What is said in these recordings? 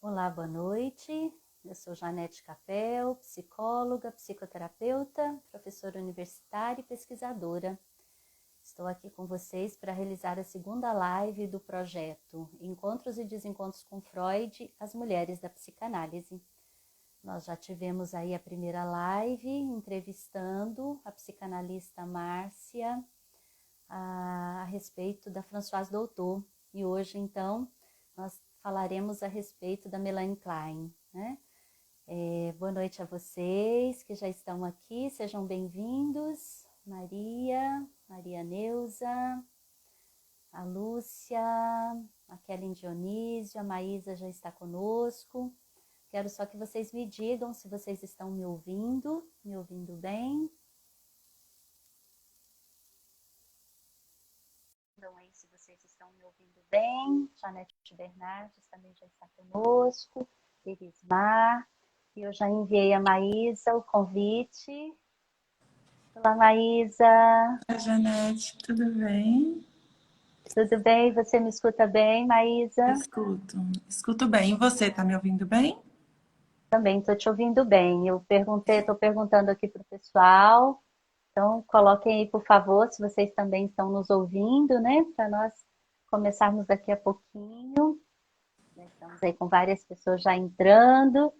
Olá, boa noite. Eu sou Janete Capel, psicóloga, psicoterapeuta, professora universitária e pesquisadora. Estou aqui com vocês para realizar a segunda live do projeto Encontros e Desencontros com Freud, as Mulheres da Psicanálise. Nós já tivemos aí a primeira live entrevistando a psicanalista Márcia a respeito da Françoise Doutor. E hoje, então, nós falaremos a respeito da Melanie Klein, né? Boa noite a vocês que já estão aqui, sejam bem-vindos. Maria Neuza, a Lúcia, a Kellen Dionísio, a Maísa já está conosco. Quero só que vocês me digam se vocês estão me ouvindo bem. Então, aí, se vocês estão me ouvindo bem, Janete Bernardes também já está conosco, Elismar, e eu já enviei a Maísa o convite. Olá, Maísa. Oi, Janete, tudo bem? Tudo bem? Você me escuta bem, Maísa? Escuto bem. E você, tá me ouvindo bem? Também estou te ouvindo bem. Estou perguntando aqui para o pessoal. Então, coloquem aí, por favor, se vocês também estão nos ouvindo, né? Para nós começarmos daqui a pouquinho. Estamos aí com várias pessoas já entrando.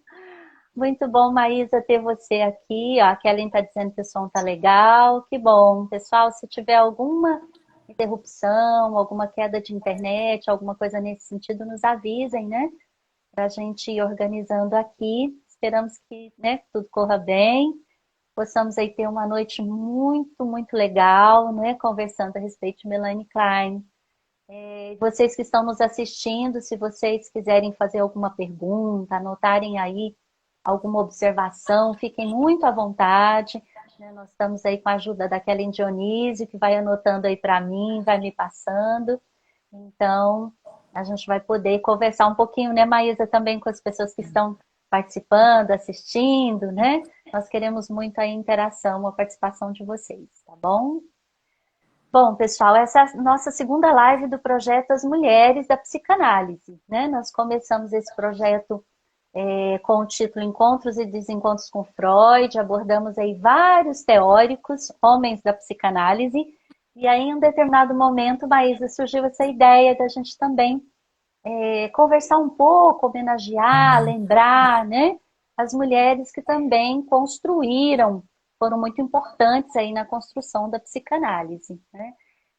Muito bom, Maísa, ter você aqui. Ó, a Kellen está dizendo que o som tá legal. Que bom. Pessoal, se tiver alguma interrupção, alguma queda de internet, alguma coisa nesse sentido, nos avisem, né? Para a gente ir organizando aqui. Esperamos que, né, que tudo corra bem. Possamos aí ter uma noite muito, muito legal, né? Conversando a respeito de Melanie Klein. E vocês que estão nos assistindo, se vocês quiserem fazer alguma pergunta, anotarem aí alguma observação, fiquem muito à vontade, né? Nós estamos aí com a ajuda da Kellen Dionísio, que vai anotando aí para mim, vai me passando. Então, a gente vai poder conversar um pouquinho, né, Maísa, também com as pessoas que estão participando, assistindo, né? Nós queremos muito a interação, a participação de vocês, tá bom? Bom, pessoal, essa é a nossa segunda live do projeto As Mulheres da Psicanálise, né? Nós começamos esse projeto com o título Encontros e Desencontros com Freud, abordamos aí vários teóricos, homens da psicanálise, e aí em um determinado momento, Maísa, surgiu essa ideia da gente também conversar um pouco, homenagear, lembrar, né? As mulheres que também construíram, foram muito importantes aí na construção da psicanálise, né?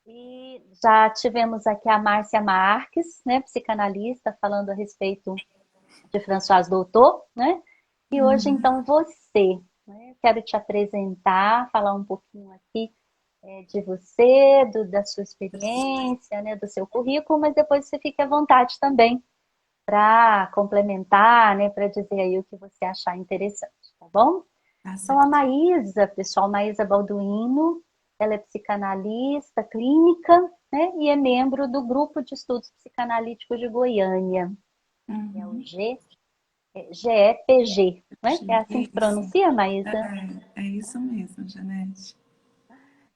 E já tivemos aqui a Márcia Marques, né, psicanalista, falando a respeito de Françoise Doutor, né? E hoje, então, você, né? Quero te apresentar, falar um pouquinho aqui de você, da sua experiência, né, do seu currículo, mas depois você fique à vontade também para complementar, né, para dizer aí o que você achar interessante, tá bom? Tá Então, a certo. Maísa, pessoal, Maísa Balduino, ela é psicanalista clínica, né, e é membro do Grupo de Estudos Psicanalíticos de Goiânia, é o Uhum. GEPG, né? É assim que Isso. pronuncia, Maísa? É isso mesmo, Janete.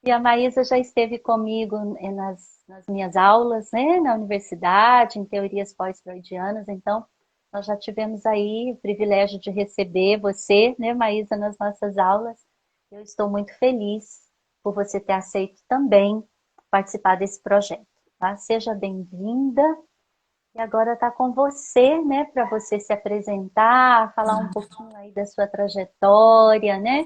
E a Maísa já esteve comigo nas minhas aulas, né, na universidade, em teorias pós-freudianas, então nós já tivemos aí o privilégio de receber você, né, Maísa, nas nossas aulas. Eu estou muito feliz por você ter aceito também participar desse projeto, tá? Seja bem-vinda. E agora está com você, né, para você se apresentar, falar um pouquinho aí da sua trajetória, né?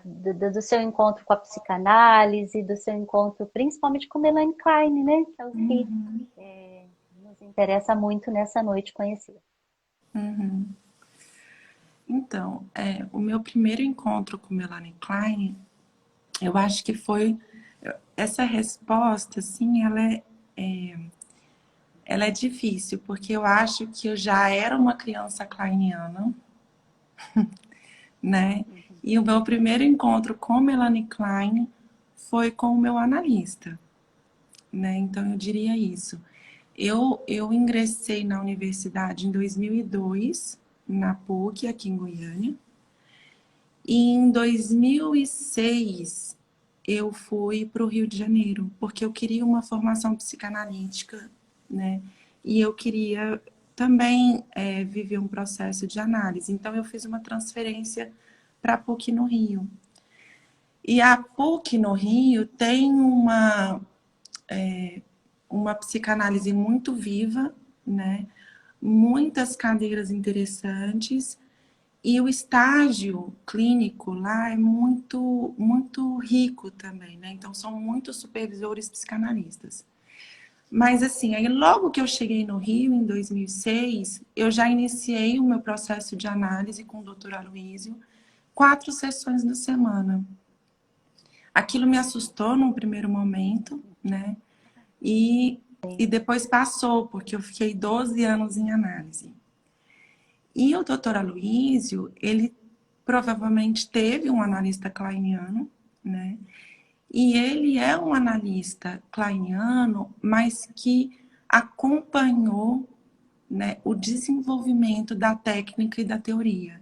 Do seu encontro com a psicanálise, do seu encontro principalmente com Melanie Klein, né? Que é o que Uhum. nos interessa muito nessa noite conhecer. Uhum. Então, o meu primeiro encontro com Melanie Klein, eu acho que foi essa resposta, assim, ela é difícil, porque eu acho que eu já era uma criança kleiniana, né? Uhum. E o meu primeiro encontro com Melanie Klein foi com o meu analista, né? Então eu diria isso. Eu ingressei na universidade em 2002, na PUC, aqui em Goiânia. E em 2006 eu fui para o Rio de Janeiro, porque eu queria uma formação psicanalítica, né? E eu queria também vive um processo de análise. Então, eu fiz uma transferência para a PUC no Rio. E a PUC no Rio tem uma psicanálise muito viva, né? Muitas cadeiras interessantes, e o estágio clínico lá é muito, muito rico também, né? Então, são muitos supervisores psicanalistas. Mas, assim, aí logo que eu cheguei no Rio, em 2006, eu já iniciei o meu processo de análise com o doutor Aloísio, 4 sessões na semana. Aquilo me assustou num primeiro momento, né? E depois passou, porque eu fiquei 12 anos em análise. E o doutor Aloísio, ele provavelmente teve um analista kleiniano, né? E ele é um analista kleiniano, mas que acompanhou, né, o desenvolvimento da técnica e da teoria.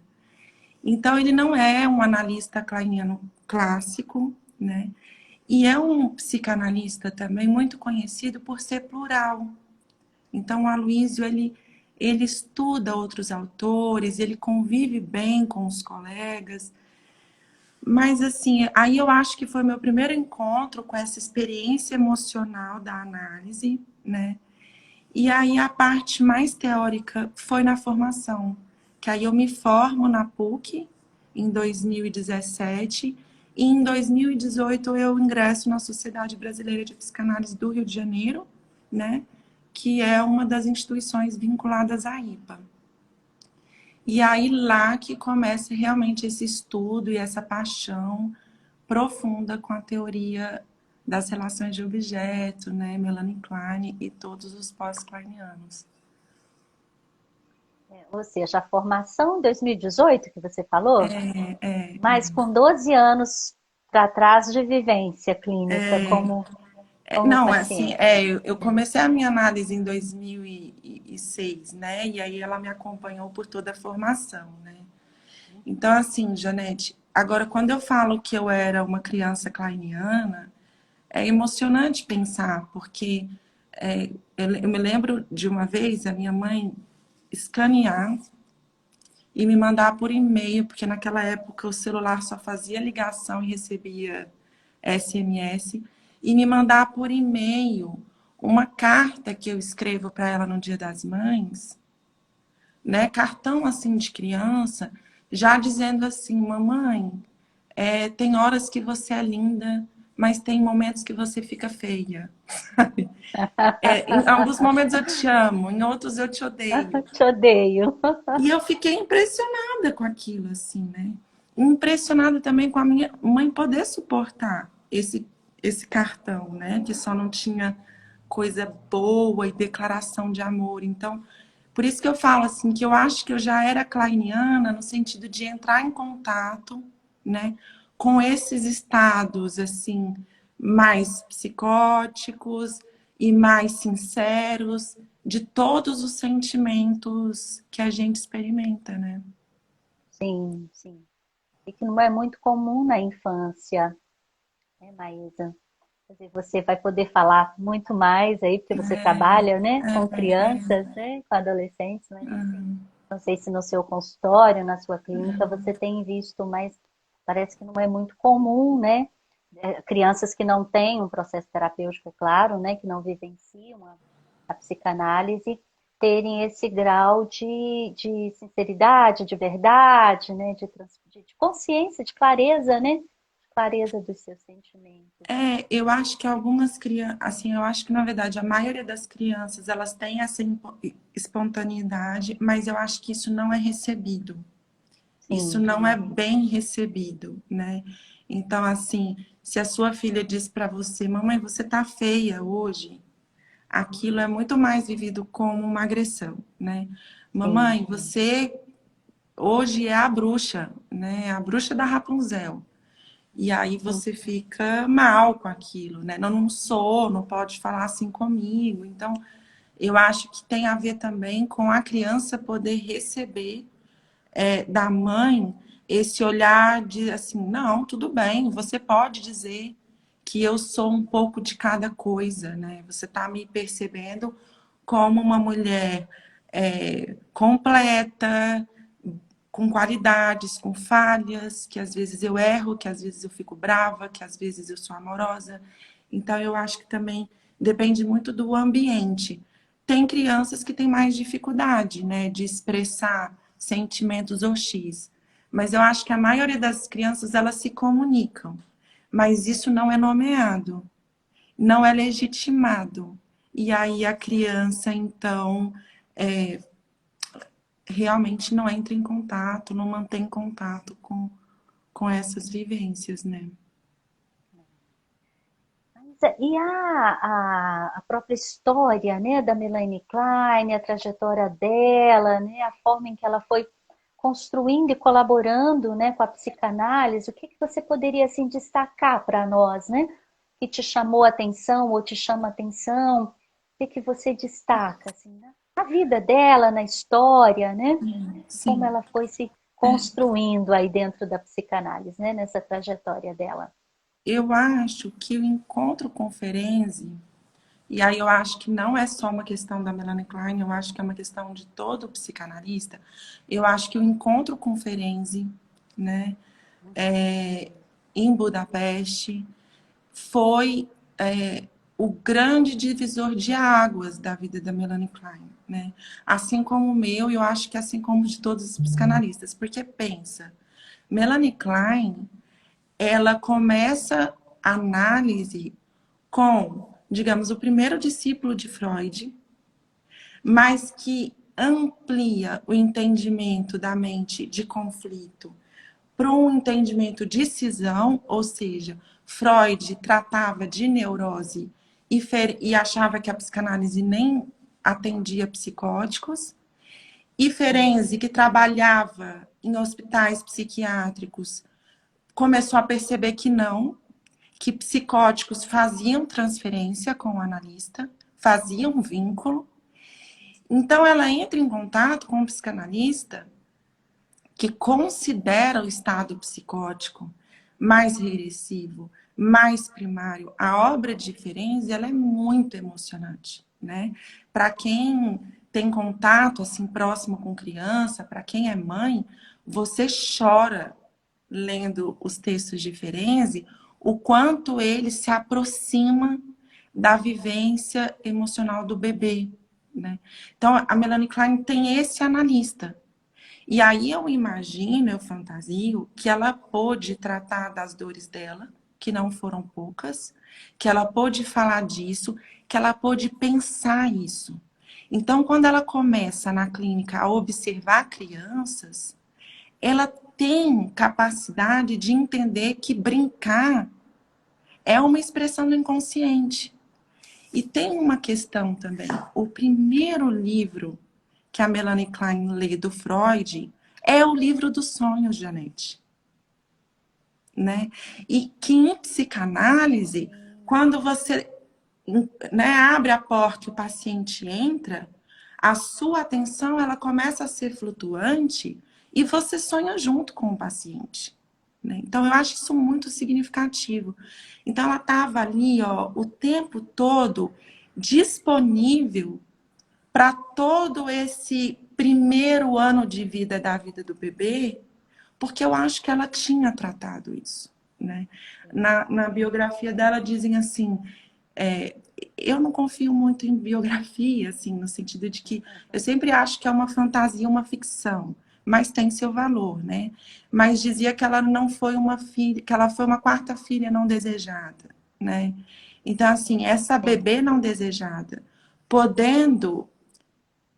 Então, ele não é um analista kleiniano clássico, né? E é um psicanalista também muito conhecido por ser plural. Então, o Aloísio, ele estuda outros autores, ele convive bem com os colegas. Mas, assim, aí eu acho que foi meu primeiro encontro com essa experiência emocional da análise, né? E aí a parte mais teórica foi na formação, que aí eu me formo na PUC em 2017 e em 2018 eu ingresso na Sociedade Brasileira de Psicanálise do Rio de Janeiro, né? Que é uma das instituições vinculadas à IPA. E aí lá que começa realmente esse estudo e essa paixão profunda com a teoria das relações de objeto, né, Melanie Klein e todos os pós-kleinianos. Ou seja, a formação em 2018 que você falou, É, mas com 12 anos para trás de vivência clínica como não, assim, paciente. eu comecei a minha análise em 2006, né, e aí ela me acompanhou por toda a formação, né. Então, assim, Janete, agora quando eu falo que eu era uma criança kleiniana, é emocionante pensar, porque eu me lembro de uma vez a minha mãe escanear e me mandar por e-mail, porque naquela época o celular só fazia ligação e recebia SMS, e me mandar por e-mail uma carta que eu escrevo para ela no Dia das Mães, né? Cartão assim de criança, já dizendo assim, mamãe, tem horas que você é linda, mas tem momentos que você fica feia. Em alguns momentos eu te amo, em outros eu te odeio. Te odeio. E eu fiquei impressionada com aquilo, assim, né? Impressionada também com a minha mãe poder suportar esse cartão, né? Que só não tinha coisa boa e declaração de amor. Então, por isso que eu falo, assim, que eu acho que eu já era kleiniana no sentido de entrar em contato, né? Com esses estados, assim, mais psicóticos e mais sinceros de todos os sentimentos que a gente experimenta, né? Sim, sim. E que não é muito comum na infância, né, Maísa? Quer dizer, você vai poder falar muito mais aí, porque você trabalha, né, com crianças, né, com adolescentes, mas assim, não sei se no seu consultório, na sua clínica, você tem visto, mas parece que não é muito comum, né? Crianças que não têm um processo terapêutico, é claro, né, que não vivenciam a psicanálise, terem esse grau de sinceridade, de verdade, né, de consciência, de clareza, né? De clareza dos seus sentimentos. Eu acho que algumas crianças, assim, eu acho que na verdade a maioria das crianças elas têm essa espontaneidade, mas eu acho que isso não é recebido. Isso Sim, não é bem recebido, né? Então, assim, se a sua filha diz para você, mamãe, você tá feia hoje, aquilo é muito mais vivido como uma agressão, né? sim. Mamãe, você hoje é a bruxa, né? A bruxa da Rapunzel. E aí você fica mal com aquilo, né? Não sou, não pode falar assim comigo. Então, eu acho que tem a ver também com a criança poder receber da mãe esse olhar de assim, não, tudo bem, você pode dizer que eu sou um pouco de cada coisa, né? Você está me percebendo como uma mulher completa, com qualidades, com falhas, que às vezes eu erro, que às vezes eu fico brava, que às vezes eu sou amorosa. Então, eu acho que também depende muito do ambiente. Tem crianças que têm mais dificuldade, né, de expressar sentimentos ou X. Mas eu acho que a maioria das crianças, elas se comunicam. Mas isso não é nomeado, não é legitimado. E aí a criança, então, realmente não entra em contato, não mantém contato com essas vivências, né? E a própria história, né, da Melanie Klein, a trajetória dela, né, a forma em que ela foi construindo e colaborando, né, com a psicanálise, o que que você poderia assim destacar para nós, né, que te chamou a atenção ou te chama a atenção? O que que você destaca assim, né? Na vida dela, na história, né, como Sim. ela foi se construindo aí dentro da psicanálise, né, nessa trajetória dela. Eu acho que o encontro com Ferenczi, e aí eu acho que não é só uma questão da Melanie Klein, eu acho que é uma questão de todo psicanalista. Eu acho que o encontro com Ferenczi, né, em Budapeste, foi o grande divisor de águas da vida da Melanie Klein, né? Assim como o meu, e eu acho que assim como de todos os psicanalistas, porque pensa, Melanie Klein, ela começa a análise com, digamos, o primeiro discípulo de Freud, mas que amplia o entendimento da mente de conflito para um entendimento de cisão, ou seja, Freud tratava de neurose e achava que a psicanálise nem atendia psicóticos, e Ferenczi, que trabalhava em hospitais psiquiátricos, começou a perceber que não, que psicóticos faziam transferência com o analista, faziam vínculo. Então, ela entra em contato com um psicanalista que considera o estado psicótico mais regressivo, mais primário. A obra de Ferenczi, ela é muito emocionante, né? Para quem tem contato assim próximo com criança, para quem é mãe, você chora lendo os textos de Ferenczi, o quanto ele se aproxima da vivência emocional do bebê, né? Então, a Melanie Klein tem esse analista. E aí eu imagino, eu fantasio, que ela pôde tratar das dores dela, que não foram poucas, que ela pôde falar disso, que ela pôde pensar isso. Então, quando ela começa na clínica a observar crianças, ela tem capacidade de entender que brincar é uma expressão do inconsciente. E tem uma questão também. O primeiro livro que a Melanie Klein lê do Freud é o livro dos sonhos, Janete. Né? E que em psicanálise, quando você, né, abre a porta e o paciente entra, a sua atenção ela começa a ser flutuante e você sonha junto com o paciente. Né? Então, eu acho isso muito significativo. Então, ela estava ali, ó, o tempo todo disponível para todo esse primeiro ano de vida da vida do bebê, porque eu acho que ela tinha tratado isso. Né? Na biografia dela dizem assim, eu não confio muito em biografia, assim, no sentido de que eu sempre acho que é uma fantasia, uma ficção, mas tem seu valor, né? Mas dizia que ela não foi uma filha, que ela foi uma quarta filha não desejada, né? Então, assim, essa bebê não desejada, podendo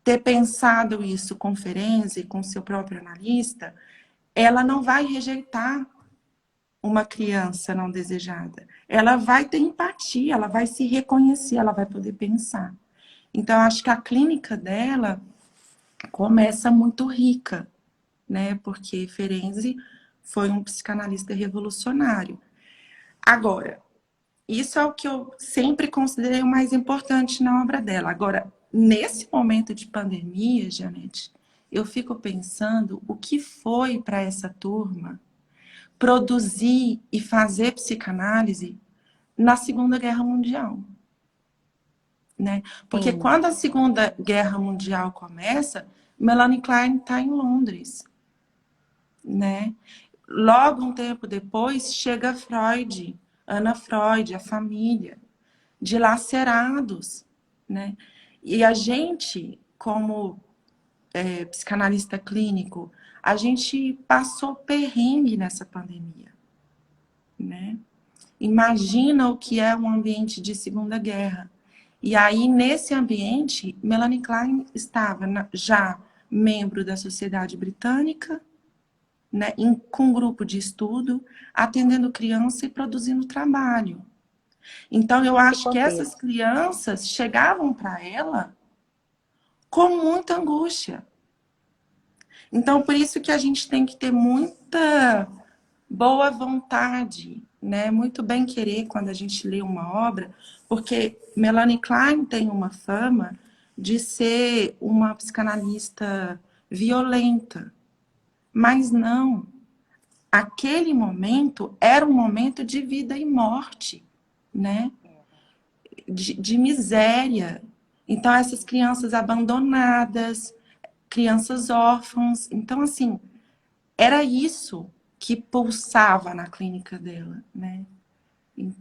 ter pensado isso com Ferenczi, com seu próprio analista, ela não vai rejeitar uma criança não desejada. Ela vai ter empatia, ela vai se reconhecer, ela vai poder pensar. Então, acho que a clínica dela começa muito rica, né? Porque Ferenczi foi um psicanalista revolucionário. Agora, isso é o que eu sempre considerei o mais importante na obra dela. Agora, nesse momento de pandemia, Janete, eu fico pensando o que foi para essa turma produzir e fazer psicanálise na Segunda Guerra Mundial. né? Porque sim, quando a Segunda Guerra Mundial começa, Melanie Klein está em Londres, né? Logo um tempo depois chega Freud, Ana Freud, a família, dilacerados, né? E a gente, como psicanalista clínico, a gente passou perrengue nessa pandemia, né? Imagina o que é um ambiente de Segunda Guerra. E aí, nesse ambiente, Melanie Klein estava já membro da Sociedade Britânica, né, com um grupo de estudo, atendendo criança e produzindo trabalho. Então, eu nesse acho que essas contexto. crianças chegavam para ela com muita angústia. Então, por isso que a gente tem que ter muita boa vontade, né? Muito bem querer quando a gente lê uma obra, porque Melanie Klein tem uma fama de ser uma psicanalista violenta, mas não. Aquele momento era um momento de vida e morte, né? De miséria. Então, essas crianças abandonadas, crianças órfãs. Então, assim, era isso que pulsava na clínica dela, né?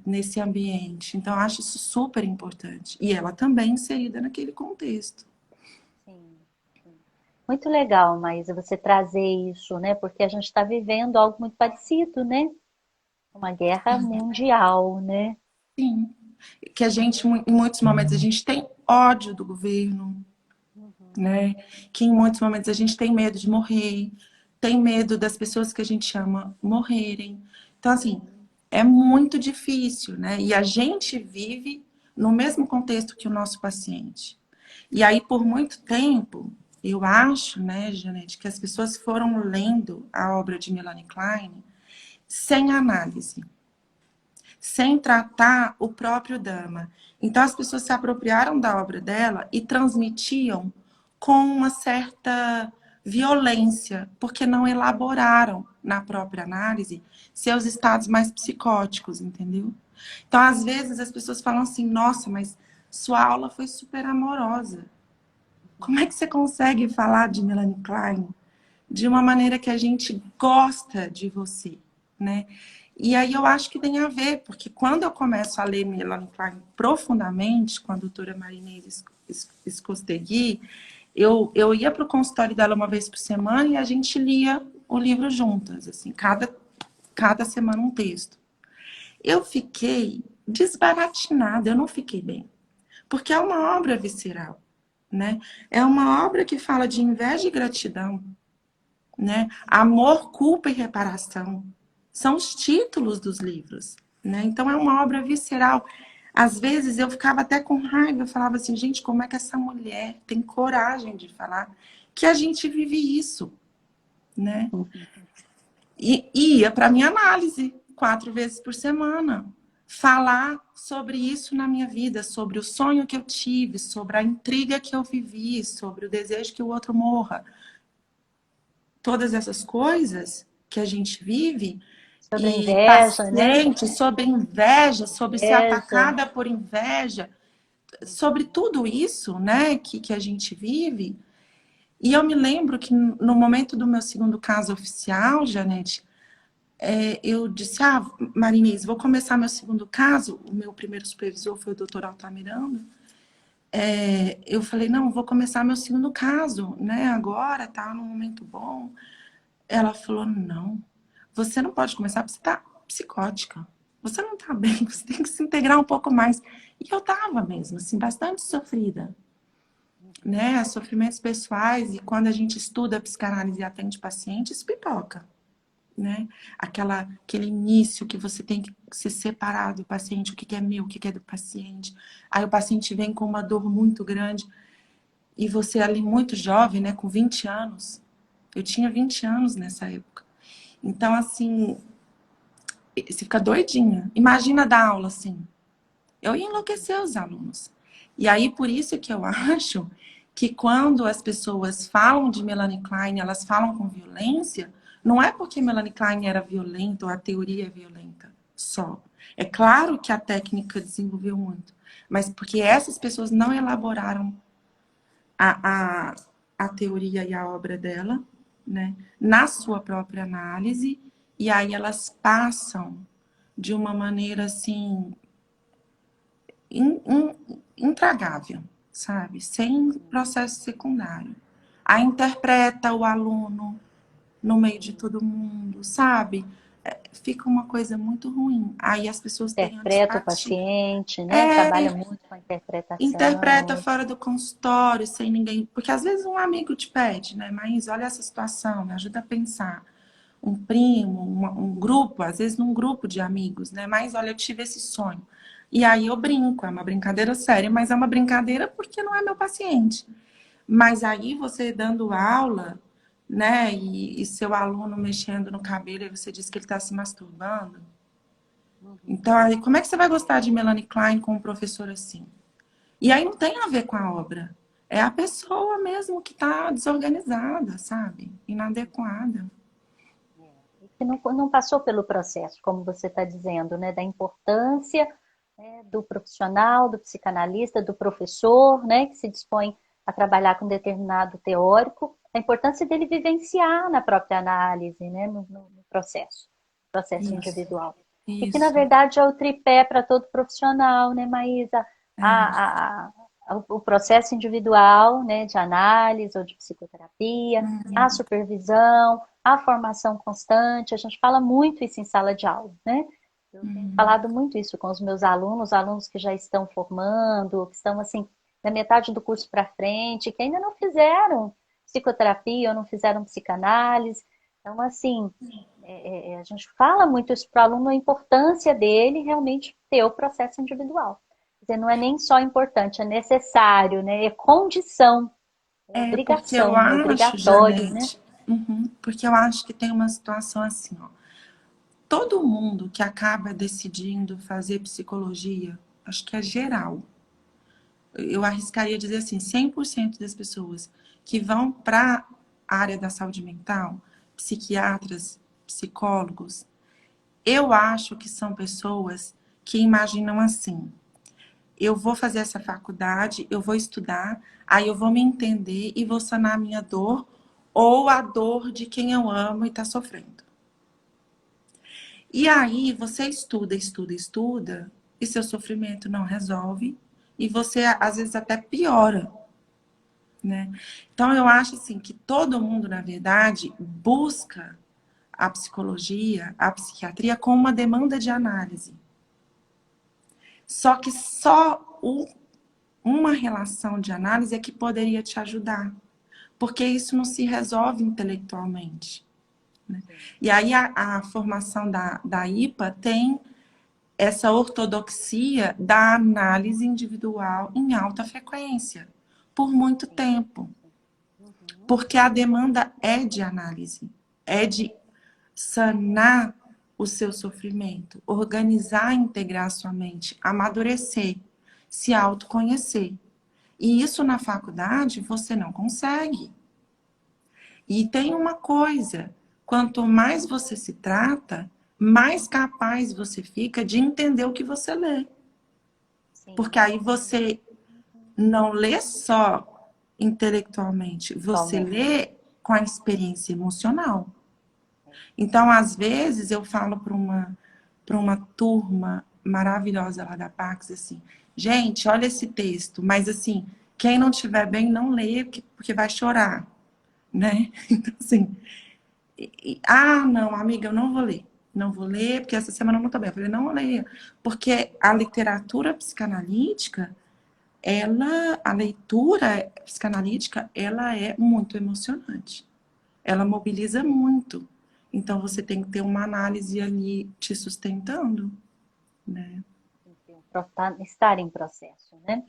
Nesse ambiente. Então, eu acho isso super importante. E ela também inserida naquele contexto. Sim, sim. Muito legal, Maísa, você trazer isso, né? Porque a gente está vivendo algo muito parecido, né? Uma guerra mundial, né? Sim. Que a gente, em muitos momentos, a gente tem ódio do governo, Uhum. né? Que em muitos momentos a gente tem medo de morrer, tem medo das pessoas que a gente ama morrerem. Então, assim, Sim, é muito difícil, né? E a gente vive no mesmo contexto que o nosso paciente. E aí, por muito tempo, eu acho, né, Janete, que as pessoas foram lendo a obra de Melanie Klein sem análise, sem tratar o próprio drama. Então, as pessoas se apropriaram da obra dela e transmitiam com uma certa violência, porque não elaboraram na própria análise seus estados mais psicóticos, entendeu? Então, às vezes, as pessoas falam assim: nossa, mas sua aula foi super amorosa. Como é que você consegue falar de Melanie Klein de uma maneira que a gente gosta de você, né? E aí eu acho que tem a ver, porque quando eu começo a ler Melanie Klein profundamente, com a doutora Marinês Escostegui, eu ia para o consultório dela uma vez por semana e a gente lia o livro juntas, assim, cada semana um texto. Eu fiquei desbaratinada, eu não fiquei bem, porque é uma obra visceral, né? É uma obra que fala de inveja e gratidão, né? Amor, culpa e reparação. São os títulos dos livros, né? Então é uma obra visceral. Às vezes eu ficava até com raiva, eu falava assim, gente, como é que essa mulher tem coragem de falar que a gente vive isso, né? E ia para minha análise 4 vezes por semana, falar sobre isso na minha vida, sobre o sonho que eu tive, sobre a intriga que eu vivi, sobre o desejo que o outro morra. Todas essas coisas que a gente vive sobre a e inveja, né? paciente, sobre inveja, sobre ser Inveja. atacada por inveja, sobre tudo isso, né, que a gente vive. E eu me lembro que no momento do meu segundo caso oficial, Janete, eu disse, Marinês, vou começar meu segundo caso. O meu primeiro supervisor foi o doutor Altamirano. Eu falei, não, vou começar meu segundo caso, né, agora, tá num momento bom. Ela falou, não, você não pode começar porque você tá psicótica. Você não tá bem, você tem que se integrar um pouco mais. E eu tava mesmo, assim, bastante sofrida, né? Sofrimentos pessoais, e quando a gente estuda psicanálise e atende pacientes, pipoca, né? Aquele início que você tem que se separar do paciente, o que é meu, o que é do paciente. Aí o paciente vem com uma dor muito grande, e você ali muito jovem, né, com 20 anos. Eu tinha 20 anos nessa época. Então, assim, você fica doidinha. Imagina dar aula assim. Eu ia enlouquecer os alunos. E aí, por isso que eu acho que quando as pessoas falam de Melanie Klein, elas falam com violência, não é porque Melanie Klein era violenta ou a teoria é violenta só. É claro que a técnica desenvolveu muito, mas porque essas pessoas não elaboraram a, a, a teoria e a obra dela, né, na sua própria análise, e aí elas passam de uma maneira assim intragável, sabe? Sem processo secundário. Aí interpreta o aluno no meio de todo mundo, sabe? Fica uma coisa muito ruim. Aí as pessoas têm Interpreta o antipatia. paciente, né? É, Trabalha muito com a interpreta interpretação. fora do consultório, sem ninguém. Porque às vezes um amigo te pede, né? Mas olha essa situação, me ajuda a pensar. Um primo, um grupo, às vezes num grupo de amigos, né? Mas olha, eu tive esse sonho. E aí eu brinco, é uma brincadeira séria, mas é uma brincadeira porque não é meu paciente. Mas aí você dando aula, né? E seu aluno mexendo no cabelo e você diz que ele está se masturbando. Então, aí, como é que você vai gostar de Melanie Klein com um professor assim? E aí não tem a ver com a obra. É a pessoa mesmo que está desorganizada, sabe? Inadequada. E que não passou pelo processo, como você está dizendo, né? Da importância, né, do profissional, do psicanalista, do professor, né? Que se dispõe a trabalhar com determinado teórico, a importância dele vivenciar na própria análise, né? No processo Isso, individual. E que, na isso. verdade, é o tripé para todo profissional, né, Maísa? É. O processo individual, né, de análise ou de psicoterapia, a supervisão, a formação constante. A gente fala muito isso em sala de aula, né? Eu tenho falado muito isso com os meus alunos que já estão formando, que estão assim, na metade do curso para frente, que ainda não fizeram psicoterapia ou não fizeram psicanálise. Então, assim, a gente fala muito isso para o aluno, a importância dele realmente ter o processo individual. Quer dizer, não é nem só importante, é necessário, né? É condição, é É porque eu obrigação, é acho, obrigatório, né? Janete, porque eu acho que tem uma situação assim, ó. Todo mundo que acaba decidindo fazer psicologia, acho que é geral. Eu arriscaria dizer assim, 100% das pessoas que vão para a área da saúde mental, psiquiatras, psicólogos, eu acho que são pessoas que imaginam assim: eu vou fazer essa faculdade, eu vou estudar, aí eu vou me entender e vou sanar a minha dor ou a dor de quem eu amo e está sofrendo. E aí você estuda, estuda, estuda, e seu sofrimento não resolve, e você às vezes até piora, né? Então eu acho assim que todo mundo, na verdade, busca a psicologia, a psiquiatria com uma demanda de análise. Só que uma relação de análise é que poderia te ajudar, porque isso não se resolve intelectualmente, né? E aí a formação da IPA tem essa ortodoxia da análise individual em alta frequência, por muito tempo. Porque a demanda é de análise, é de sanar o seu sofrimento, organizar, integrar a sua mente, amadurecer, se autoconhecer. E isso na faculdade você não consegue. E tem uma coisa: quanto mais você se trata, mais capaz você fica de entender o que você lê. Porque Sim, aí você não lê só intelectualmente, você totalmente. lê com a experiência emocional. Então, às vezes, eu falo para uma turma maravilhosa lá da Pax, assim, gente, olha esse texto, mas assim, quem não estiver bem, não lê, porque vai chorar, né? Então, assim, não, amiga, eu não vou ler. Não vou ler, porque essa semana eu não estou bem. Eu falei, não leia. Porque a literatura psicanalítica, a leitura psicanalítica, ela é muito emocionante. Ela mobiliza muito. Então, você tem que ter uma análise ali te sustentando, né? Estar em processo, né?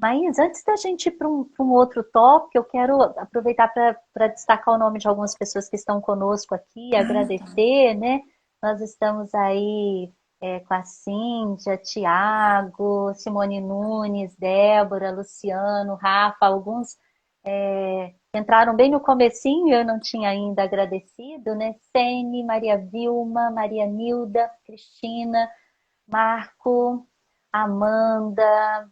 Mas antes da gente ir para um outro tópico, eu quero aproveitar para destacar o nome de algumas pessoas que estão conosco aqui, agradecer, né? Nós estamos aí com a Cíntia, Tiago, Simone Nunes, Débora, Luciano, Rafa, alguns entraram bem no comecinho, eu não tinha ainda agradecido, né? Sene, Maria Vilma, Maria Nilda, Cristina, Marco, Amanda,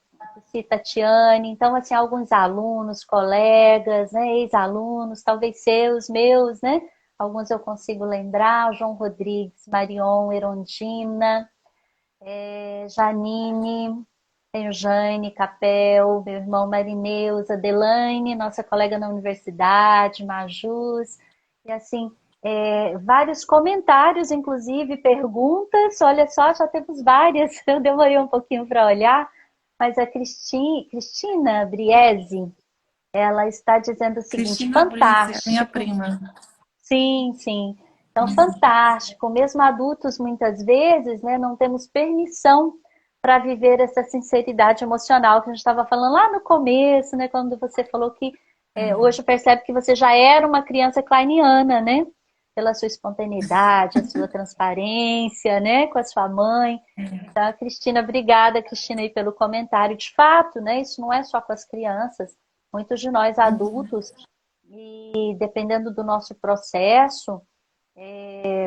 Tatiane, então, assim, alguns alunos, colegas, né, ex-alunos, talvez seus, meus, né? Alguns eu consigo lembrar, João Rodrigues, Marion, Erondina, Janine, tenho Jane, Capel, meu irmão Marineus, Adelaine, nossa colega na universidade, Majus, e assim, vários comentários, inclusive perguntas, olha só, já temos várias, eu demorei um pouquinho para olhar, mas a Cristina Briese, ela está dizendo o seguinte, Cristina Brice, a minha fantástico, prima. sim, sim. Então, fantástico. Mesmo adultos, muitas vezes, né, não temos permissão para viver essa sinceridade emocional que a gente estava falando lá no começo, né, quando você falou que hoje percebe que você já era uma criança kleiniana, né? Pela sua espontaneidade, a sua transparência, né, com a sua mãe. Então, Cristina, obrigada, Cristina, aí pelo comentário. De fato, né, isso não é só com as crianças. Muitos de nós adultos e dependendo do nosso processo,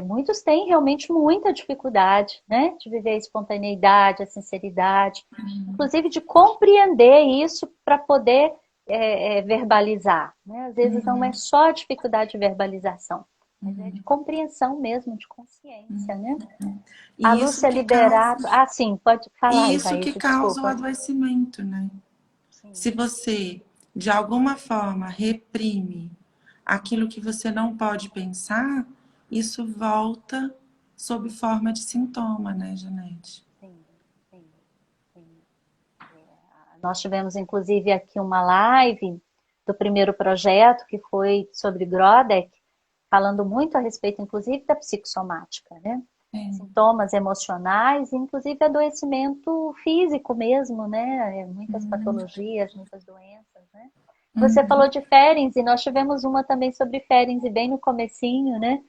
muitos têm realmente muita dificuldade, né? De viver a espontaneidade, a sinceridade, inclusive de compreender isso para poder verbalizar, né? Às vezes não é só a dificuldade de verbalização, mas é de compreensão mesmo, de consciência, né? A E isso Lúcia que causa, Liberato, ah, sim, pode falar e aí, isso que Raíssa, causa o desculpa. adoecimento, né? Se Sim, você, de alguma forma, reprime aquilo que você não pode pensar, isso volta sob forma de sintoma, né, Janete? sim, sim, sim. Nós tivemos, inclusive, aqui uma live do primeiro projeto, que foi sobre Grodeck, falando muito a respeito, inclusive, da psicossomática, né? É. Sintomas emocionais, inclusive adoecimento físico mesmo, né? Muitas patologias, muitas doenças, né? Você falou de Ferenc, e nós tivemos uma também sobre Ferenc, bem no comecinho, né?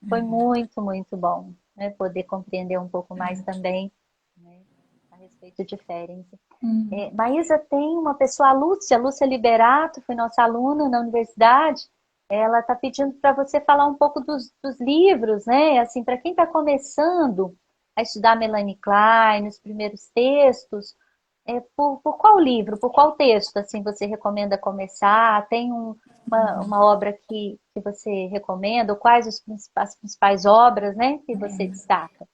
Foi muito, muito bom, né? Poder compreender um pouco mais também, né? A respeito de Ferenc. Maísa, tem uma pessoa, a Lúcia Liberato, foi nossa aluna na universidade. Ela está pedindo para você falar um pouco dos livros, né? Assim, para quem está começando a estudar Melanie Klein, os primeiros textos, por qual livro, por qual texto assim você recomenda começar? Tem uma obra que você recomenda? Ou quais as principais obras, né, que você destaca?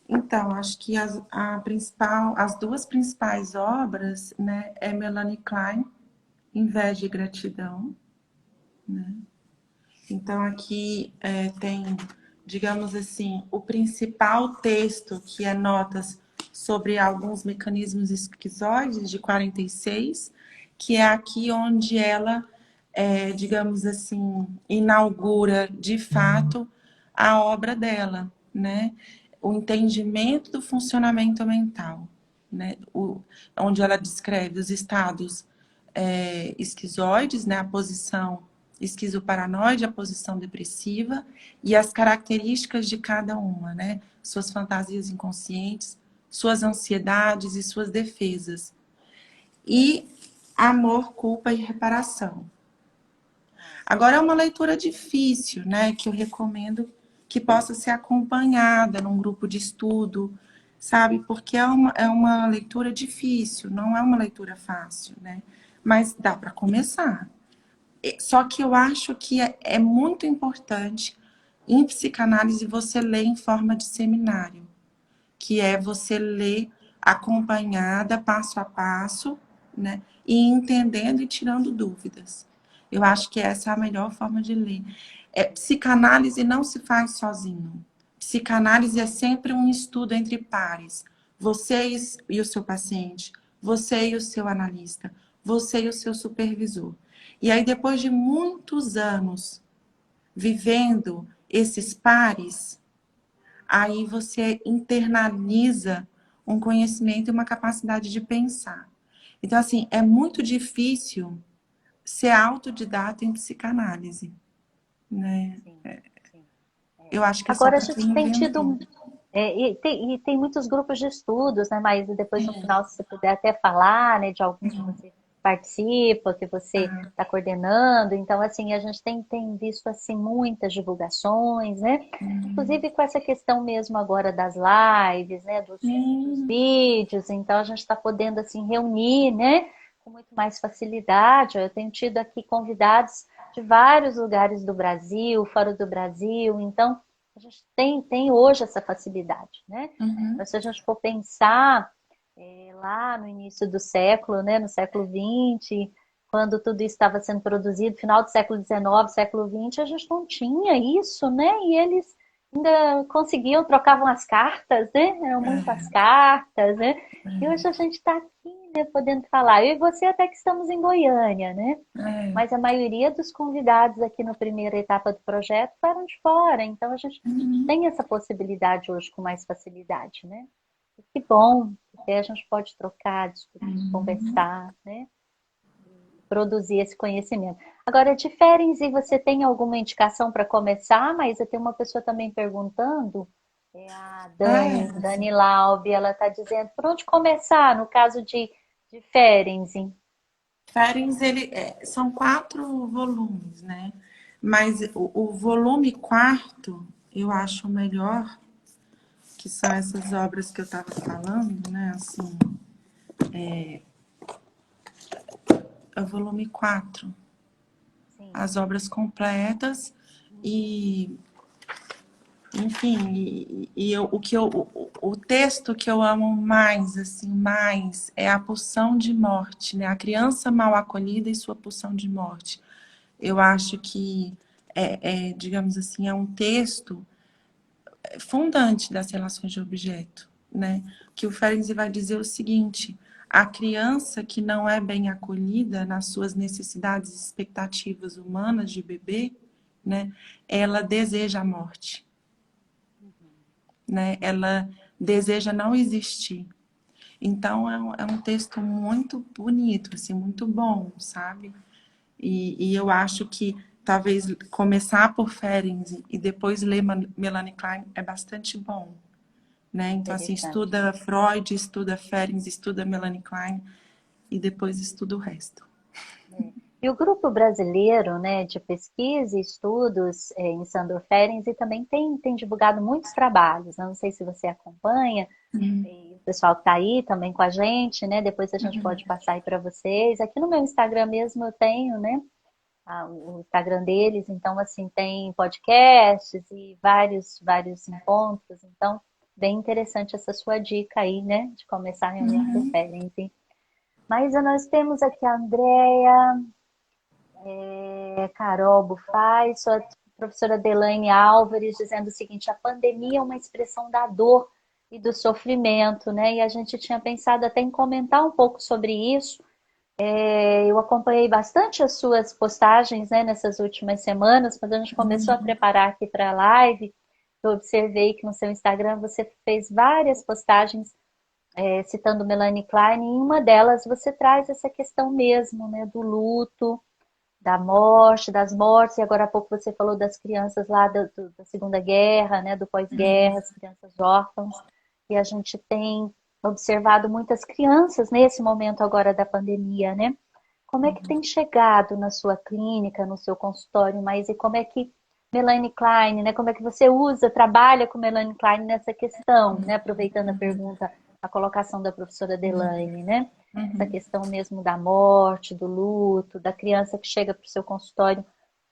Então, acho que as duas principais obras, né, é Melanie Klein, Inveja e Gratidão, né? Então, aqui tem, digamos assim, o principal texto, que é notas sobre alguns mecanismos esquizoides, de 46, que é aqui onde ela, digamos assim, inaugura de fato a obra dela, né? O entendimento do funcionamento mental, né? Onde ela descreve os estados esquizoides, né? A posição esquizoparanoide, a posição depressiva e as características de cada uma, né? Suas fantasias inconscientes, suas ansiedades e suas defesas. E amor, culpa e reparação. Agora é uma leitura difícil, né? Que eu recomendo que possa ser acompanhada num grupo de estudo, sabe? Porque é uma leitura difícil, não é uma leitura fácil, né? Mas dá para começar. Só que eu acho que é muito importante em psicanálise você ler em forma de seminário, que é você ler acompanhada, passo a passo, né? E entendendo e tirando dúvidas. Eu acho que essa é a melhor forma de ler. Psicanálise não se faz sozinho. Psicanálise é sempre um estudo entre pares. Você e o seu paciente, você e o seu analista, você e o seu supervisor. E aí, depois de muitos anos vivendo esses pares, aí você internaliza um conhecimento e uma capacidade de pensar. Então, assim, é muito difícil ser autodidata em psicanálise, né? Sim, sim. Eu acho que é só Agora a para gente quem tem inventou. tido e tem muitos grupos de estudos, né? Mas depois no final, se você puder até falar, né, de alguns que você participa, que você Ah, está coordenando. Então, assim, a gente tem visto assim muitas divulgações, né? Inclusive com essa questão mesmo agora das lives, né? Dos sim. vídeos. Então, a gente está podendo assim reunir, né? Com muito mais facilidade. Eu tenho tido aqui convidados de vários lugares do Brasil, fora do Brasil. Então, a gente tem hoje essa facilidade, né? Uhum. Mas se a gente for pensar lá no início do século, né, no século XX, quando tudo isso estava sendo produzido, final do século XIX, século XX, a gente não tinha isso, né? E eles ainda conseguiam, trocavam as cartas, né? Eram muitas cartas, né? E hoje a gente está aqui, né, podendo falar. Eu e você até que estamos em Goiânia, né? É. Mas a maioria dos convidados aqui na primeira etapa do projeto eram de fora, então a gente Uhum. tem essa possibilidade hoje com mais facilidade, né? E que bom, porque a gente pode trocar, discutir, Uhum. conversar, né? Produzir esse conhecimento. Agora, de Ferenc, você tem alguma indicação para começar? Mas eu tenho uma pessoa também perguntando, é a É, Dani Laube, ela está dizendo, por onde começar no caso de Ferenc? Férens, são 4 volumes, né? Mas o volume quarto, eu acho melhor, que são essas obras que eu estava falando, né? Assim, é o volume 4, Sim, as obras completas e, enfim, o texto que eu amo mais, assim, mais é a pulsão de morte, né? A criança mal acolhida e sua pulsão de morte. Eu acho que digamos assim, é um texto fundante das relações de objeto, né? Que o Ferenczi vai dizer o seguinte: a criança que não é bem acolhida nas suas necessidades e expectativas humanas de bebê, né? Ela deseja a morte, né? Ela deseja não existir. Então é um texto muito bonito, assim, muito bom, sabe? E eu acho que talvez começar por Ferenczi e depois ler Melanie Klein é bastante bom, né? Então, assim, interessante. estuda Freud, estuda Ferenczi, estuda Melanie Klein e depois estuda o resto. É. E o grupo brasileiro, né, de pesquisa e estudos em Sandor Ferenczi também tem divulgado muitos trabalhos. Eu não sei se você acompanha, e o pessoal que está aí também com a gente, né? Depois a gente pode passar aí para vocês. Aqui no meu Instagram mesmo eu tenho, né? O Instagram deles, então assim tem podcasts e vários encontros. Então, bem interessante essa sua dica aí, né? De começar realmente por Ferenczi. Mas nós temos aqui a Andrea, Carol Bufais, a professora Delaine Álvares dizendo o seguinte: a pandemia é uma expressão da dor e do sofrimento, né? E a gente tinha pensado até em comentar um pouco sobre isso. Eu acompanhei bastante as suas postagens, né, nessas últimas semanas, quando a gente começou a preparar aqui para a live. Eu observei que no seu Instagram você fez várias postagens citando Melanie Klein, e em uma delas você traz essa questão mesmo, né, do luto, da morte, das mortes, e agora há pouco você falou das crianças lá da Segunda Guerra, né, do pós-guerra, as crianças órfãs, e a gente tem observado muitas crianças nesse momento agora da pandemia, né? Como é que tem chegado na sua clínica, no seu consultório, mas e como é que Melanie Klein, né? Como é que você usa, trabalha com Melanie Klein nessa questão, né? Aproveitando a pergunta, a colocação da professora Delaine, né? Essa questão mesmo da morte, do luto, da criança que chega para o seu consultório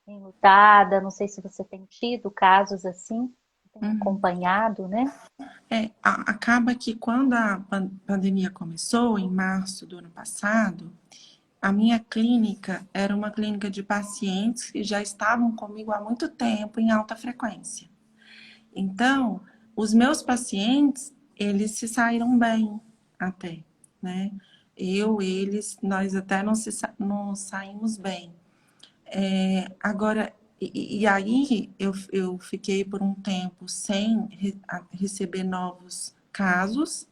enlutada. Não sei se você tem tido casos assim, tem acompanhado, né? Acaba que quando a pandemia começou, em março do ano passado, a minha clínica era uma clínica de pacientes que já estavam comigo há muito tempo em alta frequência. Então, os meus pacientes, eles se saíram bem até, né? Eles, nós até não saímos bem. Agora, e aí eu fiquei por um tempo sem receber novos casos.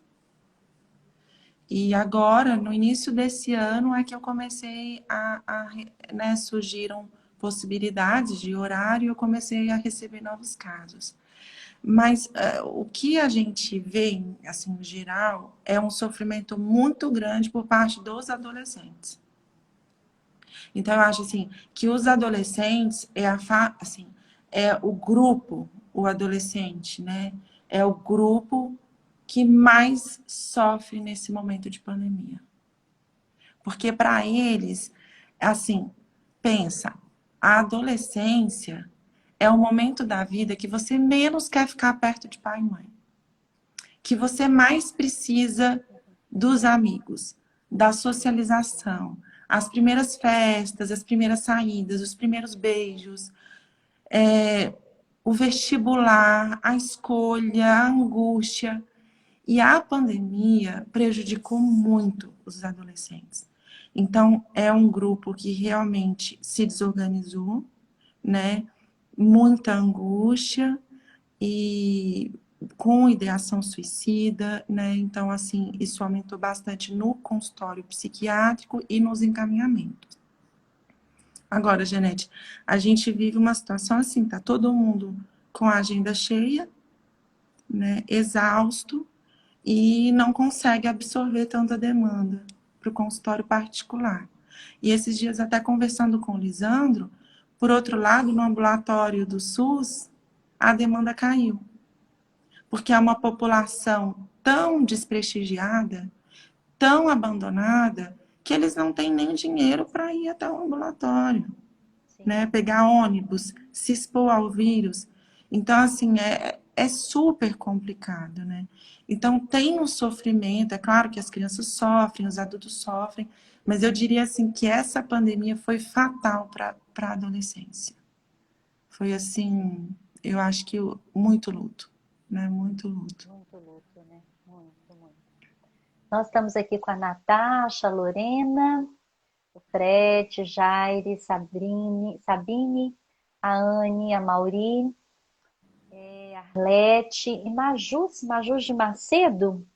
E agora, no início desse ano, é que eu comecei né, surgiram possibilidades de horário e eu comecei a receber novos casos. Mas o que a gente vê, assim, no geral, é um sofrimento muito grande por parte dos adolescentes. Então, eu acho assim que os adolescentes assim, é o grupo, o adolescente, né? É o grupo que mais sofre nesse momento de pandemia. Porque para eles, assim, pensa, a adolescência é o momento da vida que você menos quer ficar perto de pai e mãe. Que você mais precisa dos amigos, da socialização, as primeiras festas, as primeiras saídas, os primeiros beijos, o vestibular, a escolha, a angústia. E a pandemia prejudicou muito os adolescentes. Então, é um grupo que realmente se desorganizou, né? Muita angústia e com ideação suicida, né? Então, assim, isso aumentou bastante no consultório psiquiátrico e nos encaminhamentos. Agora, Janete, a gente vive uma situação assim, tá todo mundo com a agenda cheia, né? Exausto, e não consegue absorver tanta demanda para o consultório particular. E esses dias, até conversando com o Lisandro, por outro lado, no ambulatório do SUS, a demanda caiu. Porque é uma população tão desprestigiada, tão abandonada, que eles não têm nem dinheiro para ir até o ambulatório, né? Pegar ônibus, se expor ao vírus. Então, assim, é super complicado, né? Então, tem um sofrimento, é claro que as crianças sofrem, os adultos sofrem, mas eu diria, assim, que essa pandemia foi fatal para a adolescência. Foi, assim, eu acho que muito luto, né? Muito luto. Muito luto, né? Muito, muito. Nós estamos aqui com a Natasha, a Lorena, o Fred, Jaire, Sabine, a Anne, a Mauri, a Arlete e Maju de Macedo.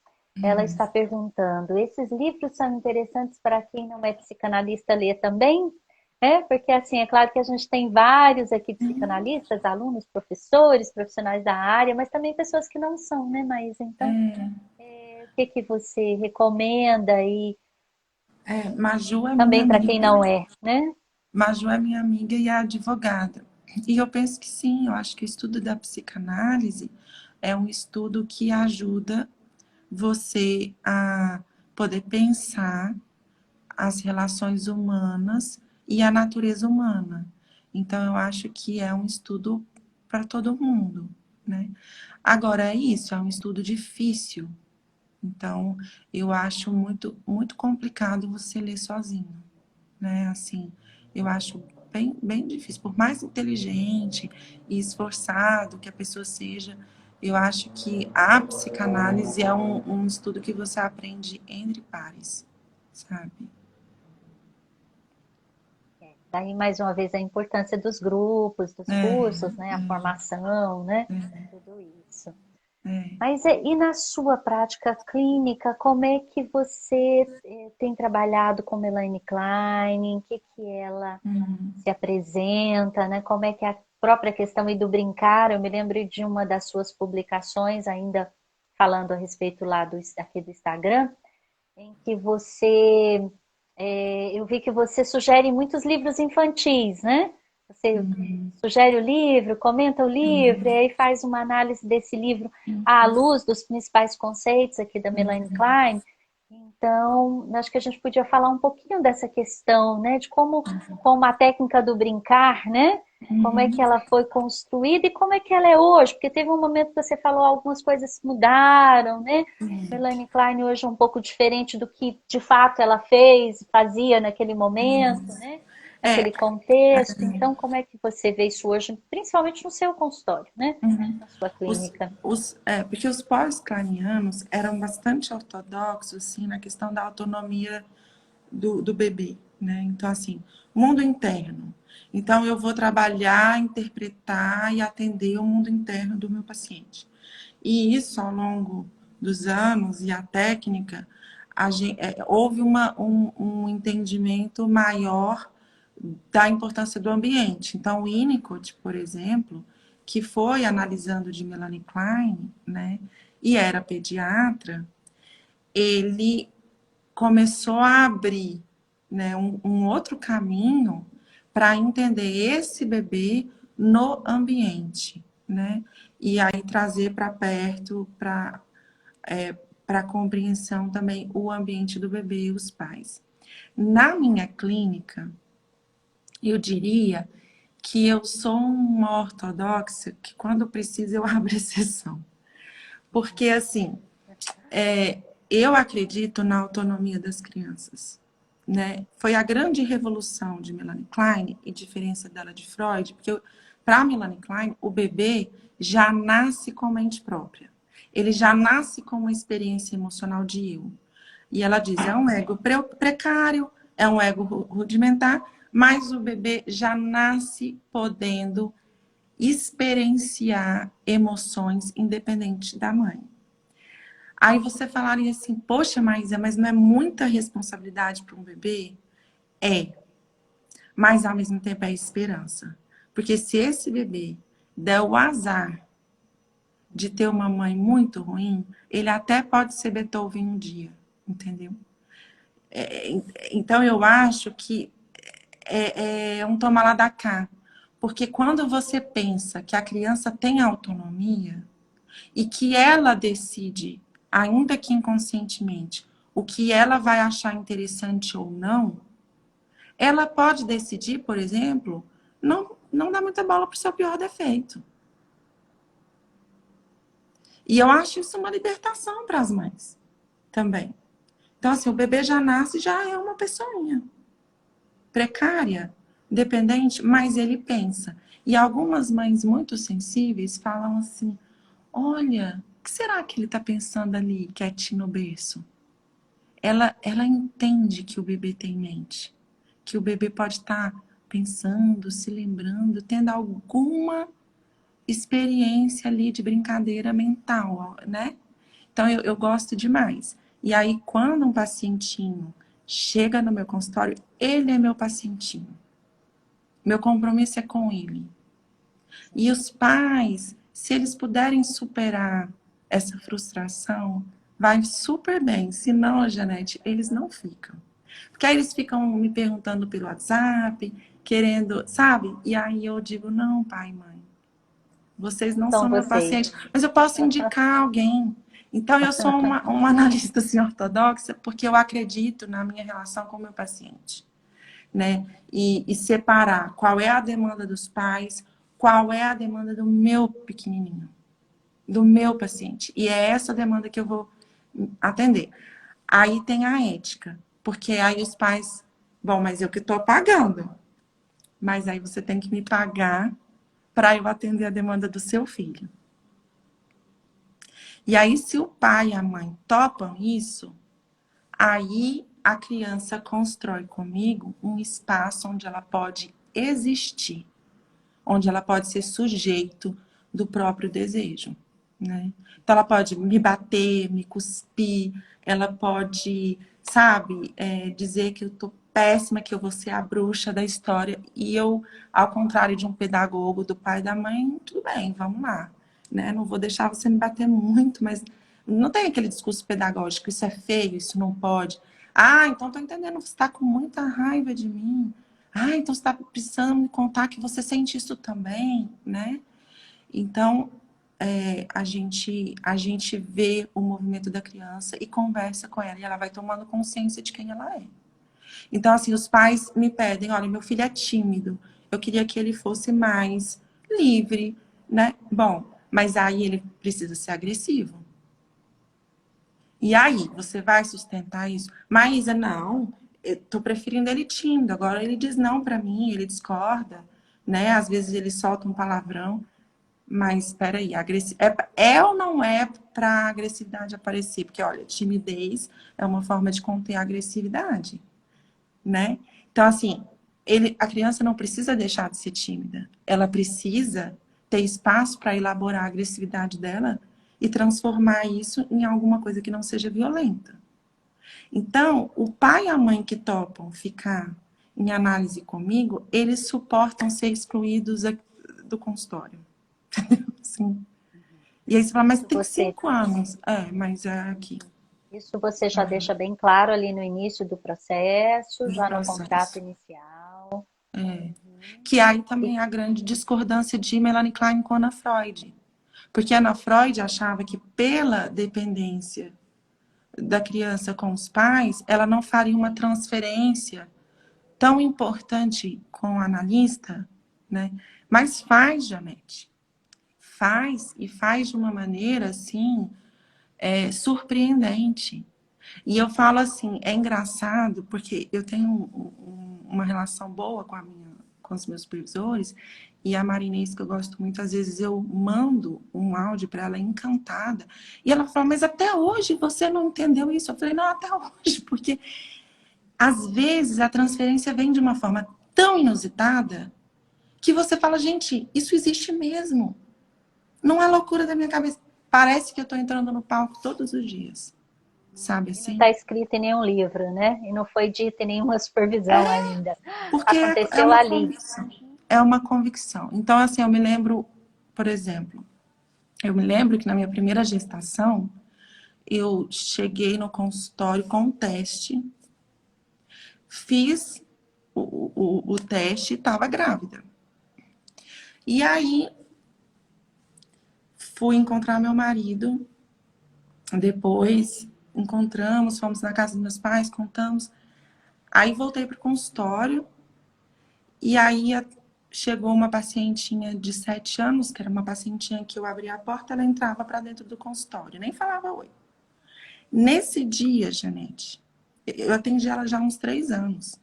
Ela está perguntando: esses livros são interessantes para quem não é psicanalista ler também? É, porque assim, é claro que a gente tem vários aqui psicanalistas, alunos, professores, profissionais da área, mas também pessoas que não são, né, Maísa? Então, o que que você recomenda aí Maju é minha também para quem amiga. não é, né? Maju é minha amiga e é advogada. E eu penso que sim, eu acho que o estudo da psicanálise é um estudo que ajuda você a poder pensar as relações humanas e a natureza humana. Então, eu acho que é um estudo para todo mundo, né? Agora, é isso, é um estudo difícil. Então, eu acho muito, muito complicado você ler sozinho, né? Assim, eu acho bem, bem difícil. Por mais inteligente e esforçado que a pessoa seja, eu acho que a psicanálise é um estudo que você aprende entre pares, sabe? Daí, mais uma vez, a importância dos grupos, dos cursos, né? A formação, né? Tudo isso. Mas e na sua prática clínica, como é que você tem trabalhado com Melanie Klein? Em que ela se apresenta, né? Como é que é a própria questão aí do brincar? Eu me lembro de uma das suas publicações, ainda falando a respeito lá aqui do Instagram, em que eu vi que você sugere muitos livros infantis, né? Você sugere o livro, comenta o livro, e aí faz uma análise desse livro à luz dos principais conceitos aqui da Melanie Klein. Então, acho que a gente podia falar um pouquinho dessa questão, né? De como a técnica do brincar, né? Como é que ela foi construída e como é que ela é hoje? Porque teve um momento que você falou algumas coisas mudaram, né? Melanie Klein hoje é um pouco diferente do que de fato ela fazia naquele momento, né? Naquele contexto. Então, como é que você vê isso hoje, principalmente no seu consultório, né? Na sua clínica? Porque os pós-kleinianos eram bastante ortodoxos, assim, na questão da autonomia do bebê, né? Então, assim, mundo interno. Então, eu vou trabalhar, interpretar e atender o mundo interno do meu paciente. E isso, ao longo dos anos e a técnica, houve um entendimento maior da importância do ambiente. Então, o Winnicott, por exemplo, que foi analisando de Melanie Klein, né, e era pediatra, ele começou a abrir, né, um outro caminho para entender esse bebê no ambiente, né? E aí trazer para perto, para compreensão também o ambiente do bebê e os pais. Na minha clínica, eu diria que eu sou uma ortodoxa que quando precisa eu abro exceção. Porque assim, eu acredito na autonomia das crianças, né? Foi a grande revolução de Melanie Klein e diferença dela de Freud, porque para Melanie Klein, o bebê já nasce com mente própria. Ele já nasce com uma experiência emocional de eu. E ela diz, é um ego precário, é um ego rudimentar, mas o bebê já nasce podendo experienciar emoções independente da mãe. Aí você falaria assim, poxa, Maísa, mas não é muita responsabilidade para um bebê? É, mas ao mesmo tempo é esperança. Porque se esse bebê der o azar de ter uma mãe muito ruim, ele até pode ser Beethoven um dia, entendeu? Então eu acho que é um tomar lá da cá. Porque quando você pensa que a criança tem autonomia, e que ela decide, ainda que inconscientemente, o que ela vai achar interessante ou não, ela pode decidir, por exemplo, não dar muita bola para o seu pior defeito. E eu acho isso uma libertação para as mães também. Então, assim, o bebê já nasce, já é uma pessoinha precária, dependente, mas ele pensa. E algumas mães muito sensíveis falam assim, olha, o que será que ele está pensando ali, quietinho no berço? Ela entende que o bebê tem mente, que o bebê pode estar pensando, se lembrando, tendo alguma experiência ali de brincadeira mental, né? Então, eu gosto demais. E aí, quando um pacientinho chega no meu consultório, ele é meu pacientinho. Meu compromisso é com ele. E os pais, se eles puderem superar essa frustração, vai super bem. Se não, Janete, eles não ficam. Porque aí eles ficam me perguntando pelo WhatsApp, querendo, sabe? E aí eu digo, não, pai e mãe, vocês não São são meu vocês. paciente, mas eu posso indicar alguém. Então, eu sou uma analista assim, ortodoxa, porque eu acredito na minha relação com o meu paciente, né? E separar qual é a demanda dos pais, qual é a demanda do meu pequenininho, do meu paciente. E é essa demanda que eu vou atender. Aí tem a ética, porque aí os pais, bom, mas eu que estou pagando. Mas aí você tem que me pagar para eu atender a demanda do seu filho. E aí, se o pai e a mãe topam isso, aí a criança constrói comigo um espaço onde ela pode existir, onde ela pode ser sujeito do próprio desejo, né? Então, ela pode me bater, me cuspir, ela pode, sabe, dizer que eu tô péssima, que eu vou ser a bruxa da história. E eu, ao contrário de um pedagogo, do pai e da mãe, tudo bem, vamos lá, né? Não vou deixar você me bater muito, mas não tem aquele discurso pedagógico, isso é feio, isso não pode. Ah, então tô entendendo, você está com muita raiva de mim. Ah, então você está precisando me contar que você sente isso também, né? Então, a gente vê o movimento da criança e conversa com ela, e ela vai tomando consciência de quem ela é. Então, assim, os pais me pedem, olha, meu filho é tímido, eu queria que ele fosse mais livre, né? Bom, mas aí ele precisa ser agressivo. E aí, você vai sustentar isso? Maísa, não, eu tô preferindo ele tímido. Agora ele diz não para mim, ele discorda, né? Às vezes ele solta um palavrão. Mas espera aí, ou não é para a agressividade aparecer? Porque, olha, timidez é uma forma de conter a agressividade, né? Então, assim, a criança não precisa deixar de ser tímida. Ela precisa ter espaço para elaborar a agressividade dela e transformar isso em alguma coisa que não seja violenta. Então, o pai e a mãe que topam ficar em análise comigo, eles suportam ser excluídos do consultório. Sim. E aí você fala, mas tem Você, 5 anos. Mas é aqui. Isso você já Ah, deixa bem claro ali no início do processo, no já no contrato processo. inicial. É. Uhum. Que aí E também a grande discordância de Melanie Klein com Ana Freud. Porque a Ana Freud achava que pela dependência da criança com os pais, ela não faria uma transferência tão importante com o analista, né? Mas faz, Janete. Faz, e faz de uma maneira, assim, surpreendente. E eu falo assim, é engraçado, porque eu tenho uma relação boa com os meus supervisores, e a Marinês, que eu gosto muito, às vezes eu mando um áudio para ela encantada, e ela fala, mas até hoje você não entendeu isso? Eu falei, não, até hoje, porque às vezes a transferência vem de uma forma tão inusitada que você fala, gente, isso existe mesmo. Não é loucura da minha cabeça. Parece que eu estou entrando no palco todos os dias, sabe não assim? está escrito em nenhum livro, né? E não foi dito em nenhuma supervisão ainda. Porque é Aconteceu uma ali. convicção. É uma convicção. Então, assim, eu me lembro, por exemplo, eu me lembro que na minha primeira gestação, eu cheguei no consultório com um teste, fiz o teste e estava grávida. E aí, fui encontrar meu marido, depois encontramos, fomos na casa dos meus pais, contamos. Aí voltei para o consultório, e aí chegou uma pacientinha de 7 anos, que era uma pacientinha que eu abria a porta, ela entrava para dentro do consultório, nem falava oi. Nesse dia, Janete, eu atendi ela já há uns 3 anos.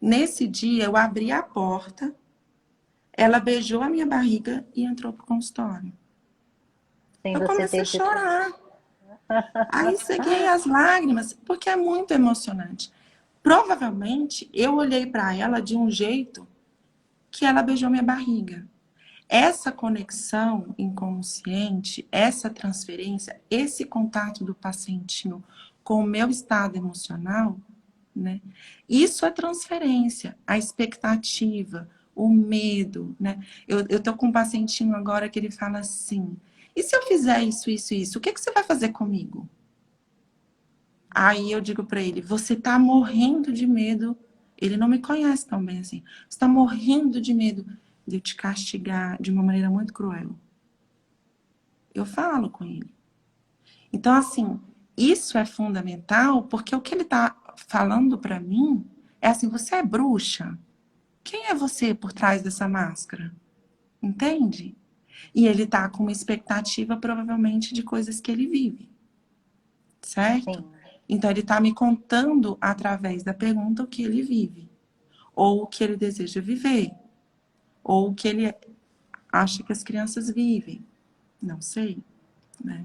Nesse dia, eu abri a porta, ela beijou a minha barriga e entrou pro consultório. Sem Eu você comecei ter a dito nada. chorar. Aí sequei as lágrimas, porque é muito emocionante. Provavelmente, eu olhei para ela de um jeito que ela beijou minha barriga. Essa conexão inconsciente, essa transferência, esse contato do pacientinho com o meu estado emocional, né? Isso é transferência, a expectativa, o medo, né? Eu tô com um pacientinho agora que ele fala assim: e se eu fizer isso, isso, isso, o que que você vai fazer comigo? Aí eu digo para ele: você tá morrendo de medo. Ele não me conhece tão bem assim. Você tá morrendo de medo de eu te castigar de uma maneira muito cruel. Eu falo com ele. Então, assim, isso é fundamental porque o que ele está falando para mim é assim: você é bruxa? Quem é você por trás dessa máscara? Entende? E ele está com uma expectativa, provavelmente, de coisas que ele vive, certo? Sim. Então, ele está me contando através da pergunta o que ele vive, ou o que ele deseja viver, ou o que ele acha que as crianças vivem. Não sei, né?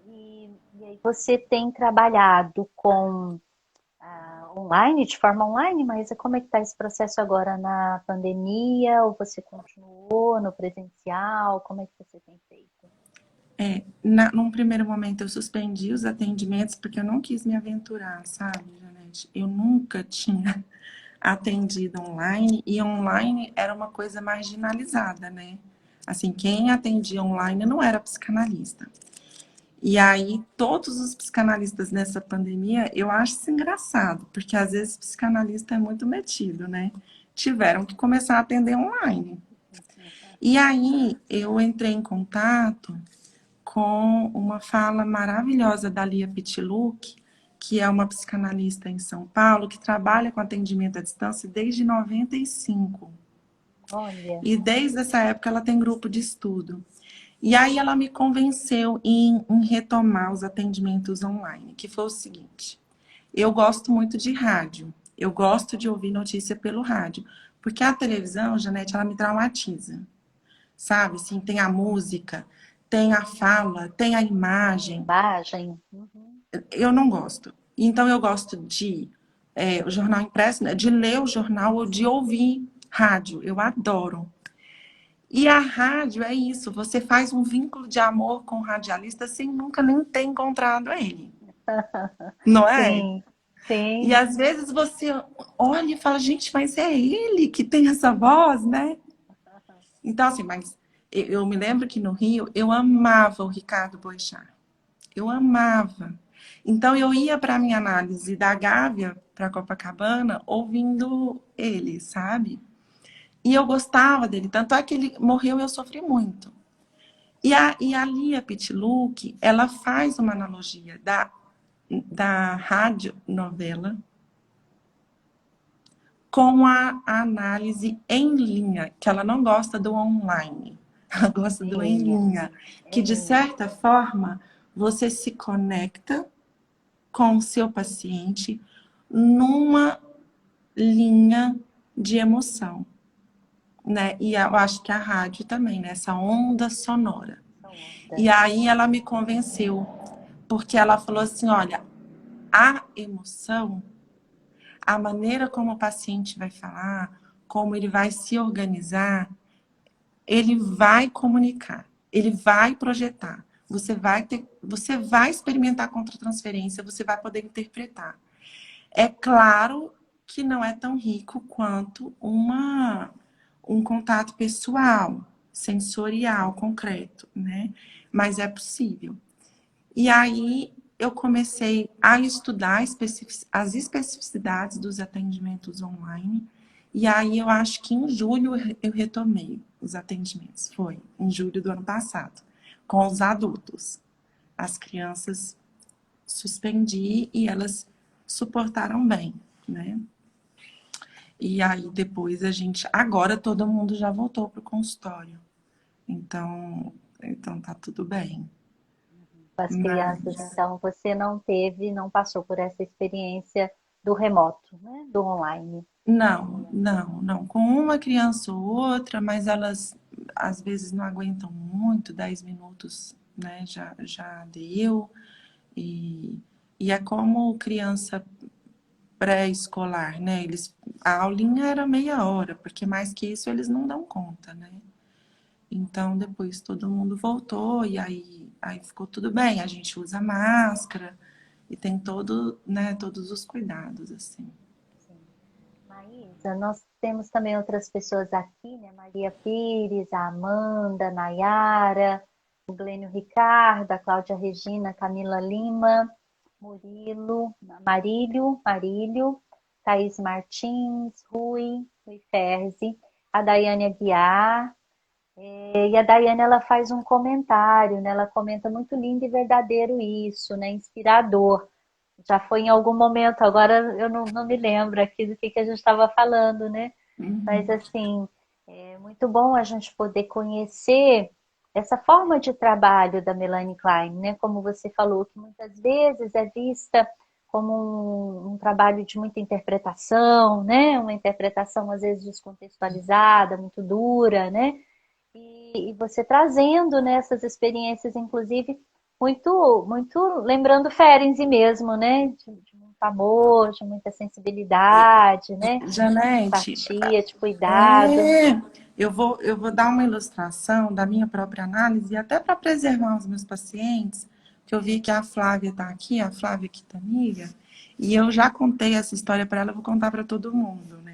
E aí você tem trabalhado com online, de forma online, mas como é que está esse processo agora na pandemia? Ou você continuou no presencial? Como é que você tem feito? Num primeiro momento eu suspendi os atendimentos porque eu não quis me aventurar, sabe, Janete? Eu nunca tinha atendido online e online era uma coisa marginalizada, né? Assim, quem atendia online não era psicanalista. E aí, todos os psicanalistas nessa pandemia, eu acho isso engraçado, porque às vezes psicanalista é muito metido, né? Tiveram que começar a atender online. E aí, eu entrei em contato com uma fala maravilhosa da Lia Pichluck, que é uma psicanalista em São Paulo, que trabalha com atendimento à distância desde 95. Olha, E desde essa época ela tem grupo de estudo. E aí ela me convenceu em retomar os atendimentos online, que foi o seguinte: eu gosto muito de rádio, eu gosto de ouvir notícia pelo rádio, porque a televisão, Janete, ela me traumatiza, sabe? Assim, tem a música, tem a fala, tem a a imagem. imagem. Uhum. Eu não gosto. Então eu gosto de o jornal impresso, né? De ler o jornal ou de ouvir rádio. Eu adoro. E a rádio é isso, você faz um vínculo de amor com o radialista sem nunca nem ter encontrado ele, não é? Sim, E sim. às vezes você olha e fala, gente, mas é ele que tem essa voz, né? Então, assim, mas eu me lembro que no Rio eu amava o Ricardo Boechat. Eu amava. Então, eu ia para a minha análise da Gávea para Copacabana ouvindo ele, sabe? E eu gostava dele. Tanto é que ele morreu e eu sofri muito. E a Lia Pitluck, ela faz uma analogia da rádio novela com a análise em linha, que ela não gosta do online, ela gosta do em linha, que de certa forma você se conecta com o seu paciente numa linha de emoção, né? E eu acho que a rádio também, né? Essa onda sonora. E aí ela me convenceu, porque ela falou assim, olha, a emoção, a maneira como o paciente vai falar, como ele vai se organizar, ele vai comunicar, ele vai projetar. Você vai experimentar contra-transferência, você vai poder interpretar. É claro que não é tão rico quanto um contato pessoal, sensorial, concreto, né? Mas é possível. E aí eu comecei a estudar as especificidades dos atendimentos online. E aí eu acho que em julho eu retomei os atendimentos. Foi em julho do ano passado, com os adultos. As crianças suspendi e elas suportaram bem, né? E aí depois agora todo mundo já voltou para o consultório. Então tá tudo bem. Com as crianças, Mas então você não passou por essa experiência do remoto, né? Do online. não. Com uma criança ou outra, mas elas às vezes não aguentam muito, 10 minutos, né? Já deu. E, e é como criança pré-escolar, né? A aulinha era meia hora, porque mais que isso eles não dão conta, né? Então depois todo mundo voltou e aí ficou tudo bem. A gente usa máscara e tem todos os cuidados, assim. Sim. Maísa, nós temos também outras pessoas aqui, né? Maria Pires, a Amanda, a Nayara, o Glênio Ricardo, a Cláudia Regina, Camila Lima, Murilo, Marílio, Thaís Martins, Rui Ferzi, a Daiane Aguiar. E a Daiane, ela faz um comentário, né? Ela comenta muito lindo e verdadeiro isso, né? Inspirador. Já foi em algum momento, agora eu não me lembro aqui do que a gente estava falando, né? Mas Uhum. assim, é muito bom a gente poder conhecer essa forma de trabalho da Melanie Klein, né? Como você falou, que muitas vezes é vista como um trabalho de muita interpretação, né? Uma interpretação às vezes descontextualizada, muito dura, né? E você trazendo, né, essas experiências, inclusive, muito lembrando Ferenczi mesmo, né? De muito amor, de muita sensibilidade, né? Janete, Empatia, de cuidado. é, eu vou dar uma ilustração da minha própria análise, até para preservar os meus pacientes, que eu vi que a Flávia está aqui, a Flávia Quintanilha, e eu já contei essa história para ela, eu vou contar para todo mundo, né?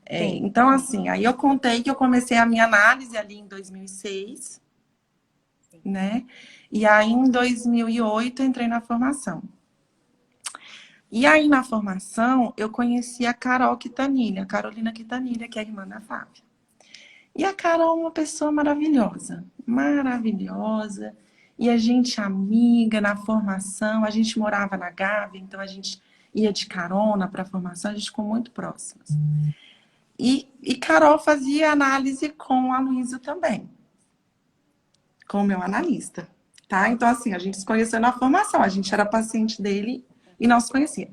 Sim, Então, assim, aí eu contei que eu comecei a minha análise ali em 2006, sim. né? E aí em 2008 entrei na formação. E aí na formação eu conheci a Carol Quintanilha, a Carolina Quintanilha, que é a irmã da Flávia. E a Carol é uma pessoa maravilhosa, maravilhosa. E a gente amiga na formação, a gente morava na Gávea, então a gente ia de carona para a formação, a gente ficou muito próximas. E Carol fazia análise com a Luísa também, com o meu analista, tá? Então, assim, a gente se conheceu na formação, a gente era paciente dele e não se conhecia.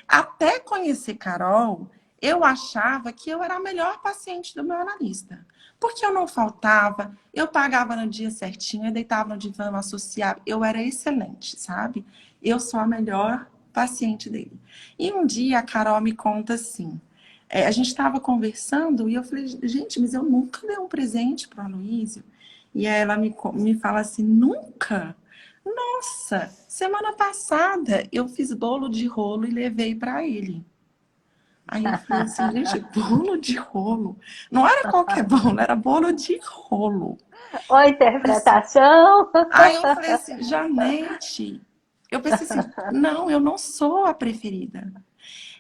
Até conhecer Carol, eu achava que eu era a melhor paciente do meu analista. Porque eu não faltava, eu pagava no dia certinho, eu deitava no divã associado, eu era excelente, sabe? Eu sou a melhor paciente dele. E um dia a Carol me conta assim, a gente estava conversando e eu falei, gente, mas eu nunca dei um presente para o Aloysio. E aí ela me fala assim, nunca? Nossa, semana passada eu fiz bolo de rolo e levei para ele. Aí eu falei assim, gente, bolo de rolo. Não era qualquer bolo, era bolo de rolo. Ou Assim, interpretação. aí eu falei assim, Janete, eu pensei assim, não, eu não sou a preferida.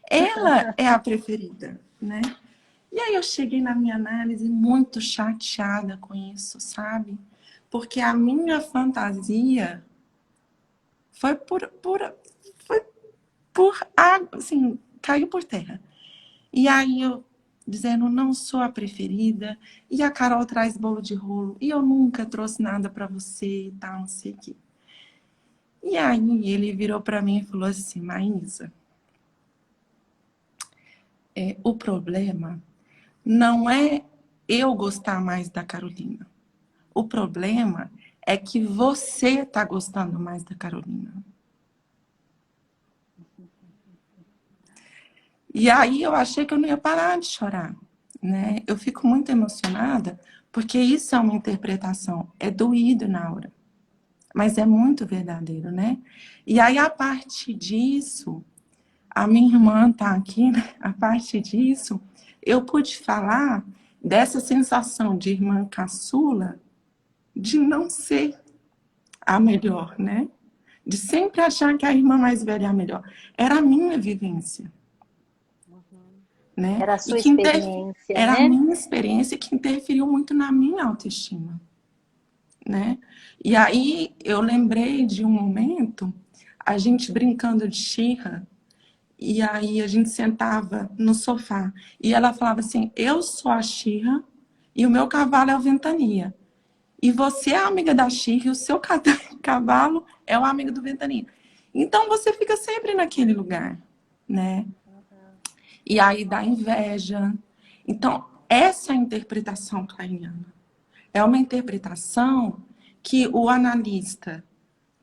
Ela é a preferida, né? E aí eu cheguei na minha análise muito chateada com isso, sabe? Porque a minha fantasia foi foi por água, assim, caiu por terra. E aí eu dizendo, não sou a preferida, e a Carol traz bolo de rolo, e eu nunca trouxe nada para você e tal, não sei o quê. E aí ele virou para mim e falou assim, Maísa, o problema não é eu gostar mais da Carolina. O problema é que você está gostando mais da Carolina. E aí eu achei que eu não ia parar de chorar, né? Eu fico muito emocionada porque isso é uma interpretação, é doído na hora, mas é muito verdadeiro, né? E aí a partir disso, a minha irmã tá aqui, né? A partir disso, eu pude falar dessa sensação de irmã caçula de não ser a melhor, né? De sempre achar que a irmã mais velha é a melhor. Era a minha vivência, né? Era a E sua que experiência, era a né? minha experiência que interferiu muito na minha autoestima, né? E aí eu lembrei de um momento, a gente brincando de xirra, e aí a gente sentava no sofá, e ela falava assim, eu sou a xirra e o meu cavalo é o ventania. E você é a amiga da xirra e o seu cavalo é o amigo do ventania. Então você fica sempre naquele lugar, né? E aí dá inveja. Então, essa é a interpretação kleiniana. É uma interpretação que o analista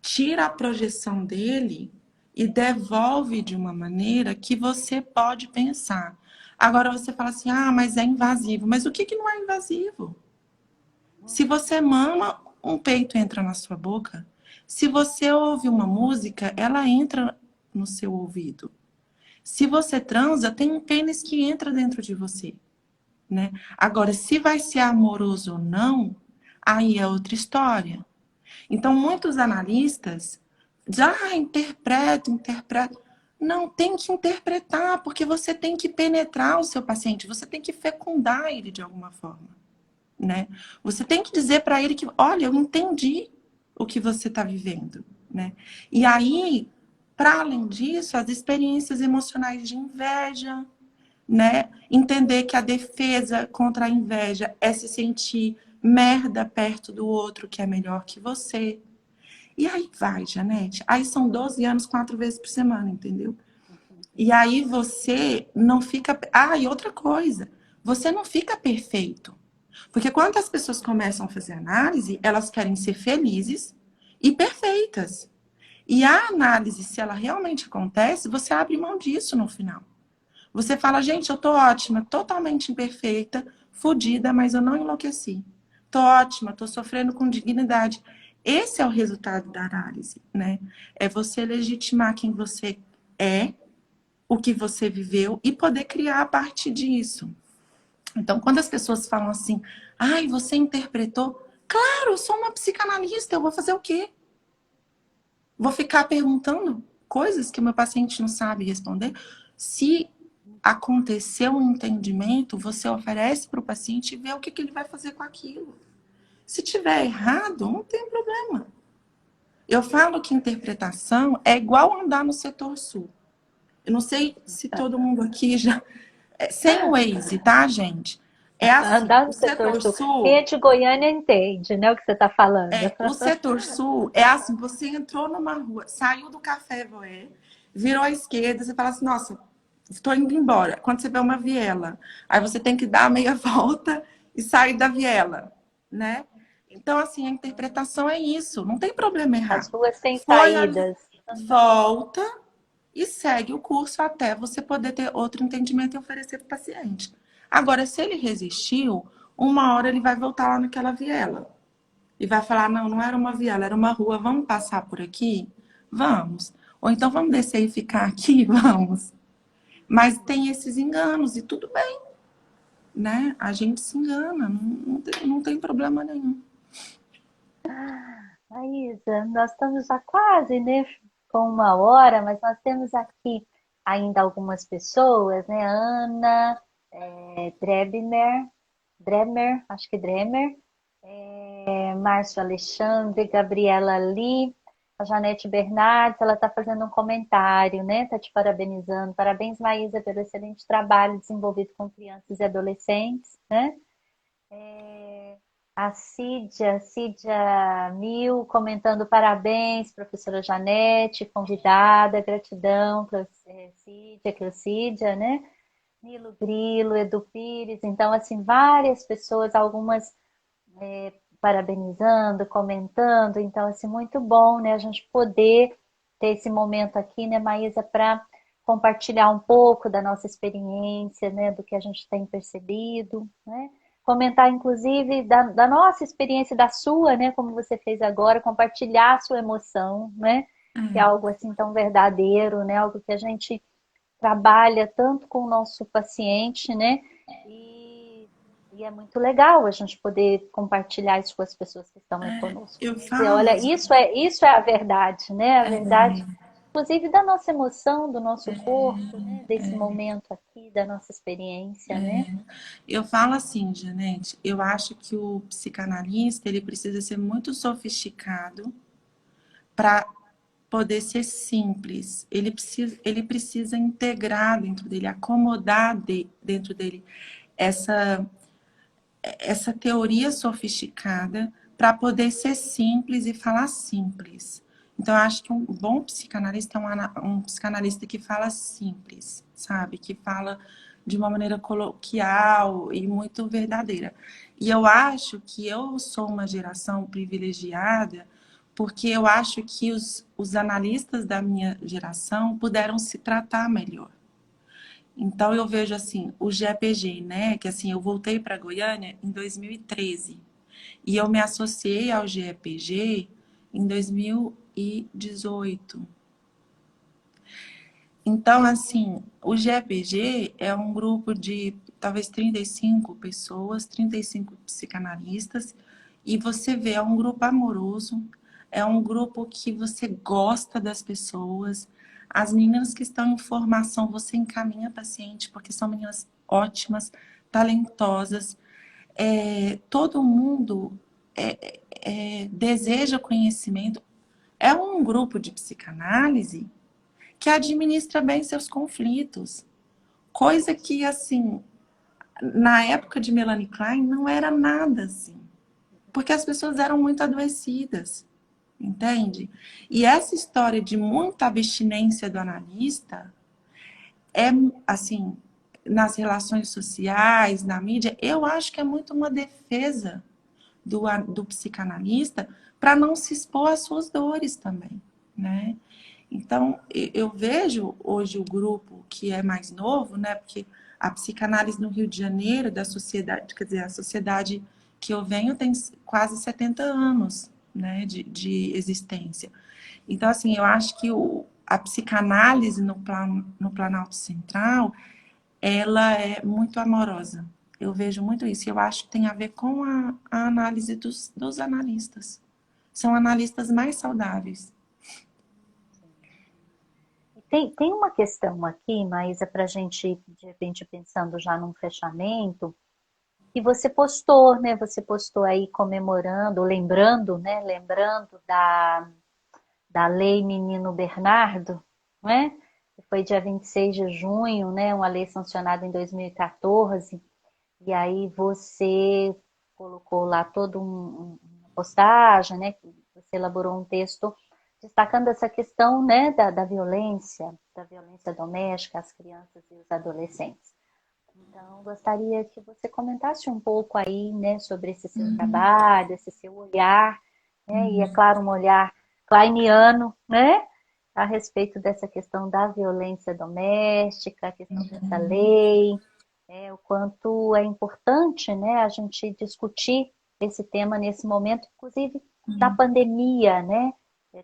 tira a projeção dele e devolve de uma maneira que você pode pensar. Agora você fala assim, ah, mas é invasivo. Mas o que, que não é invasivo? Se você mama, um peito entra na sua boca. Se você ouve uma música, ela entra no seu ouvido. Se você transa, tem um pênis que entra dentro de você, né? Agora, se vai ser amoroso ou não, aí é outra história. Então, muitos analistas já interpretam. Não, tem que interpretar, porque você tem que penetrar o seu paciente, você tem que fecundar ele de alguma forma, né? Você tem que dizer para ele que, olha, eu entendi o que você está vivendo, né? E aí, para além disso, as experiências emocionais de inveja, né? Entender que a defesa contra a inveja é se sentir merda perto do outro que é melhor que você. E aí vai, Janete. Aí são 12 anos, 4 vezes por semana, entendeu? E aí você não fica. Ah, e outra coisa, você não fica perfeito. Porque quando as pessoas começam a fazer análise, elas querem ser felizes e perfeitas. E a análise, se ela realmente acontece, você abre mão disso no final. Você fala, gente, eu tô ótima, totalmente imperfeita, fodida, mas eu não enlouqueci. Tô ótima, tô sofrendo com dignidade. Esse é o resultado da análise, né? É você legitimar quem você é, o que você viveu e poder criar a partir disso. Então, quando as pessoas falam assim, ai, você interpretou, claro, eu sou uma psicanalista, eu vou fazer o quê? Vou ficar perguntando coisas que o meu paciente não sabe responder? Se aconteceu um entendimento, você oferece para o paciente e vê o que, que ele vai fazer com aquilo. Se tiver errado, não tem problema. Eu falo que interpretação é igual andar no setor sul. Eu não sei se todo mundo aqui já... Sem o Waze, tá, gente? É assim, Andar o no setor setor sul. Quem é sul... de Goiânia entende, né, o que você está falando. O setor sul é assim, você entrou numa rua, saiu do Café Voé, virou à esquerda, você fala assim, nossa, estou indo embora. Quando você vê uma viela, aí você tem que dar a meia volta e sair da viela, né? Então, assim, a interpretação é isso, não tem problema As errar. ruas sem Foi ali, saídas. volta e segue o curso até você poder ter outro entendimento e oferecer para o paciente. Agora, se ele resistiu, uma hora ele vai voltar lá naquela viela. E vai falar, não, não era uma viela, era uma rua, vamos passar por aqui? Vamos. Ou então vamos descer e ficar aqui? Vamos. Mas tem esses enganos e tudo bem, né? A gente se engana, não tem problema nenhum. Maísa, nós estamos já quase, né, com 1 hora, mas nós temos aqui ainda algumas pessoas, né? Ana, Dremer, acho que Dremer, Márcio Alexandre, Gabriela Lee, a Janete Bernardes, ela está fazendo um comentário, né? Está te parabenizando. Parabéns, Maísa, pelo excelente trabalho desenvolvido com crianças e adolescentes, né? A Cídia Mil comentando parabéns, professora Janete, convidada, gratidão, Cídia, né? Nilo Grilo, Edu Pires, então, assim, várias pessoas, algumas parabenizando, comentando, então, assim, muito bom, né? A gente poder ter esse momento aqui, né, Maísa, para compartilhar um pouco da nossa experiência, né, do que a gente tem percebido, né? Comentar, inclusive, da nossa experiência, da sua, né, como você fez agora, compartilhar a sua emoção, né, que é algo assim tão verdadeiro, né, algo que a gente trabalha tanto com o nosso paciente, né, e é muito legal a gente poder compartilhar isso com as pessoas que estão aí conosco, Eu né, dizer, falo, olha, isso é a verdade, né, a verdade inclusive da nossa emoção, do nosso corpo, né? Desse momento aqui, da nossa experiência, né? eu falo assim, Janete, eu acho que o psicanalista ele precisa ser muito sofisticado para poder ser simples. Ele precisa integrar dentro dele, acomodar dentro dele essa, essa teoria sofisticada para poder ser simples e falar simples. Então, eu acho que um bom psicanalista é um psicanalista que fala simples, sabe? Que fala de uma maneira coloquial e muito verdadeira. E eu acho que eu sou uma geração privilegiada porque eu acho que os analistas da minha geração puderam se tratar melhor. Então eu vejo assim, o GPG, né, que assim, eu voltei para Goiânia em 2013 e eu me associei ao GEPG em 2018. Então, assim, o GEPG é um grupo de talvez 35 pessoas, 35 psicanalistas, e você vê, é um grupo amoroso, é um grupo que você gosta das pessoas. As meninas que estão em formação, você encaminha paciente, porque são meninas ótimas, talentosas. Todo mundo deseja conhecimento. É um grupo de psicanálise que administra bem seus conflitos. Coisa que, assim, na época de Melanie Klein, não era nada assim. Porque as pessoas eram muito adoecidas, entende? E essa história de muita abstinência do analista é, assim, nas relações sociais, na mídia, eu acho que é muito uma defesa do psicanalista para não se expor às suas dores também, né? Então, eu vejo hoje o grupo que é mais novo, né? Porque a psicanálise no Rio de Janeiro, da sociedade, quer dizer, a sociedade que eu venho tem quase 70 anos, né, de existência. Então, assim, eu acho que a psicanálise no Planalto Central, ela é muito amorosa. Eu vejo muito isso. Eu acho que tem a ver com a análise dos analistas. São analistas mais saudáveis. Tem uma questão aqui, Maísa, para a gente, de repente, pensando já num fechamento, que você postou, né? Você postou aí comemorando, lembrando, né? Lembrando da Lei Menino Bernardo, né? Que foi dia 26 de junho, né? Uma lei sancionada em 2014. E aí você colocou lá toda uma postagem, né? Você elaborou um texto destacando essa questão, né, da violência doméstica às crianças e os adolescentes. Então, gostaria que você comentasse um pouco aí, né, sobre esse seu trabalho, esse seu olhar, né, e é claro, um olhar kleiniano, né, a respeito dessa questão da violência doméstica, a questão dessa lei, o quanto é importante, né, a gente discutir esse tema nesse momento, inclusive da pandemia, né?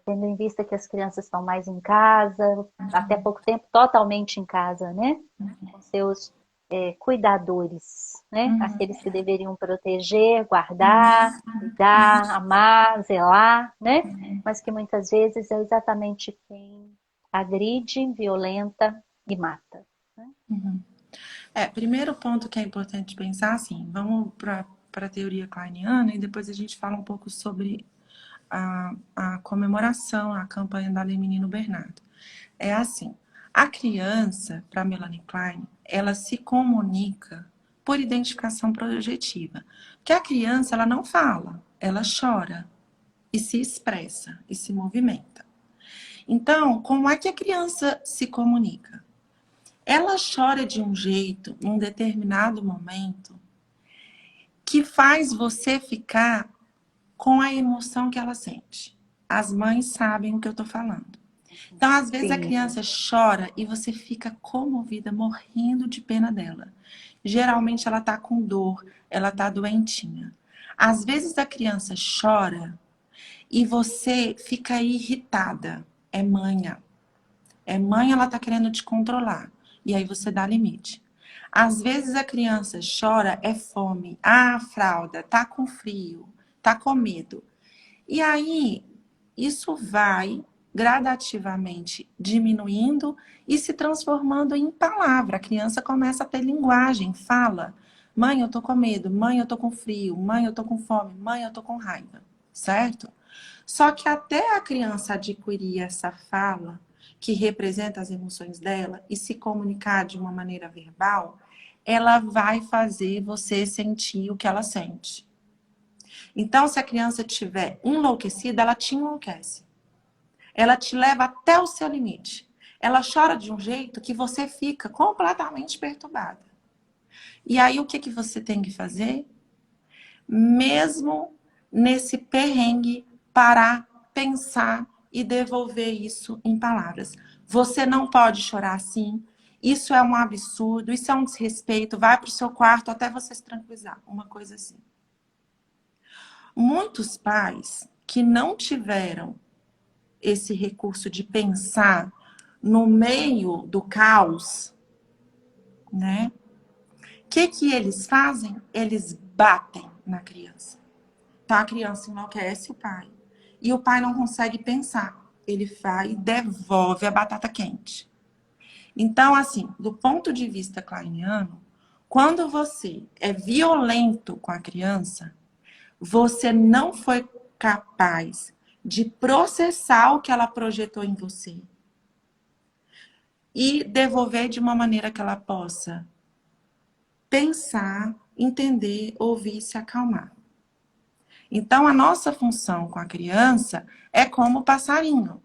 tendo em vista que as crianças estão mais em casa, até pouco tempo totalmente em casa, né? Com seus cuidadores, né? Aqueles que deveriam proteger, guardar, cuidar, amar, zelar, né? Mas que muitas vezes é exatamente quem agride, violenta e mata. Né? Primeiro ponto que é importante pensar, assim, vamos para a teoria kleiniana e depois a gente fala um pouco sobre a comemoração, a campanha da Lei Menino Bernardo. É assim, a criança, para Melanie Klein, ela se comunica por identificação projetiva. Porque a criança, ela não fala, ela chora e se expressa e se movimenta. Então, como é que a criança se comunica? Ela chora de um jeito, num determinado momento, que faz você ficar com a emoção que ela sente. As mães sabem o que eu estou falando. Então, às vezes, a Sim. criança chora e você fica comovida, morrendo de pena dela. Geralmente, ela está com dor, ela está doentinha. Às vezes, a criança chora e você fica irritada. É manha. É mãe, ela está querendo te controlar. E aí você dá limite. Às vezes a criança chora, é fome. Ah, fralda, tá com frio, tá com medo. E aí, isso vai gradativamente diminuindo e se transformando em palavra. A criança começa a ter linguagem, fala. Mãe, eu tô com medo. Mãe, eu tô com frio. Mãe, eu tô com fome. Mãe, eu tô com raiva. Certo? Só que até a criança adquirir essa fala, que representa as emoções dela, e se comunicar de uma maneira verbal, ela vai fazer você sentir o que ela sente. Então, se a criança estiver enlouquecida, ela te enlouquece. Ela te leva até o seu limite. Ela chora de um jeito que você fica completamente perturbada. E aí, o que você tem que fazer? Mesmo nesse perrengue, parar, pensar e devolver isso em palavras. Você não pode chorar assim. Isso é um absurdo, isso é um desrespeito. Vai para o seu quarto até você se tranquilizar. Uma coisa assim. Muitos pais que não tiveram esse recurso de pensar no meio do caos, né? O que eles fazem? Eles batem na criança. Então a criança enlouquece o pai. E o pai não consegue pensar. Ele vai e devolve a batata quente. Então, assim, do ponto de vista kleiniano, quando você é violento com a criança, você não foi capaz de processar o que ela projetou em você e devolver de uma maneira que ela possa pensar, entender, ouvir e se acalmar. Então, a nossa função com a criança é como o passarinho.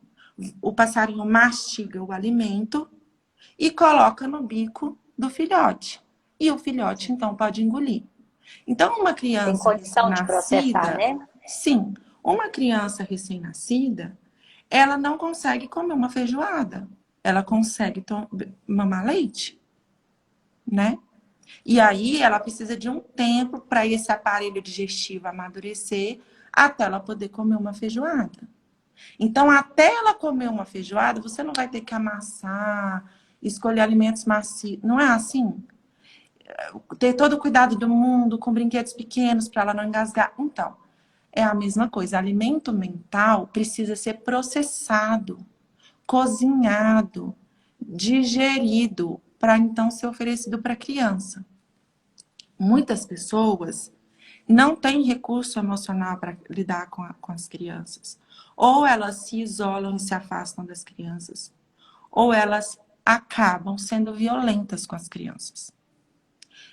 O passarinho mastiga o alimento e coloca no bico do filhote. E o filhote, então, pode engolir. Então, uma Tem criança condição de processar, recém-nascida, né? sim, uma criança recém-nascida, ela não consegue comer uma feijoada. Ela consegue mamar leite, né? E aí ela precisa de um tempo para esse aparelho digestivo amadurecer até ela poder comer uma feijoada. Então, até ela comer uma feijoada, você não vai ter que amassar, escolher alimentos macios. Não é assim? Ter todo o cuidado do mundo com brinquedos pequenos para ela não engasgar. Então, é a mesma coisa. Alimento mental precisa ser processado, cozinhado, digerido, para então ser oferecido para a criança. Muitas pessoas não têm recurso emocional para lidar com as crianças. Ou elas se isolam e se afastam das crianças, ou elas acabam sendo violentas com as crianças.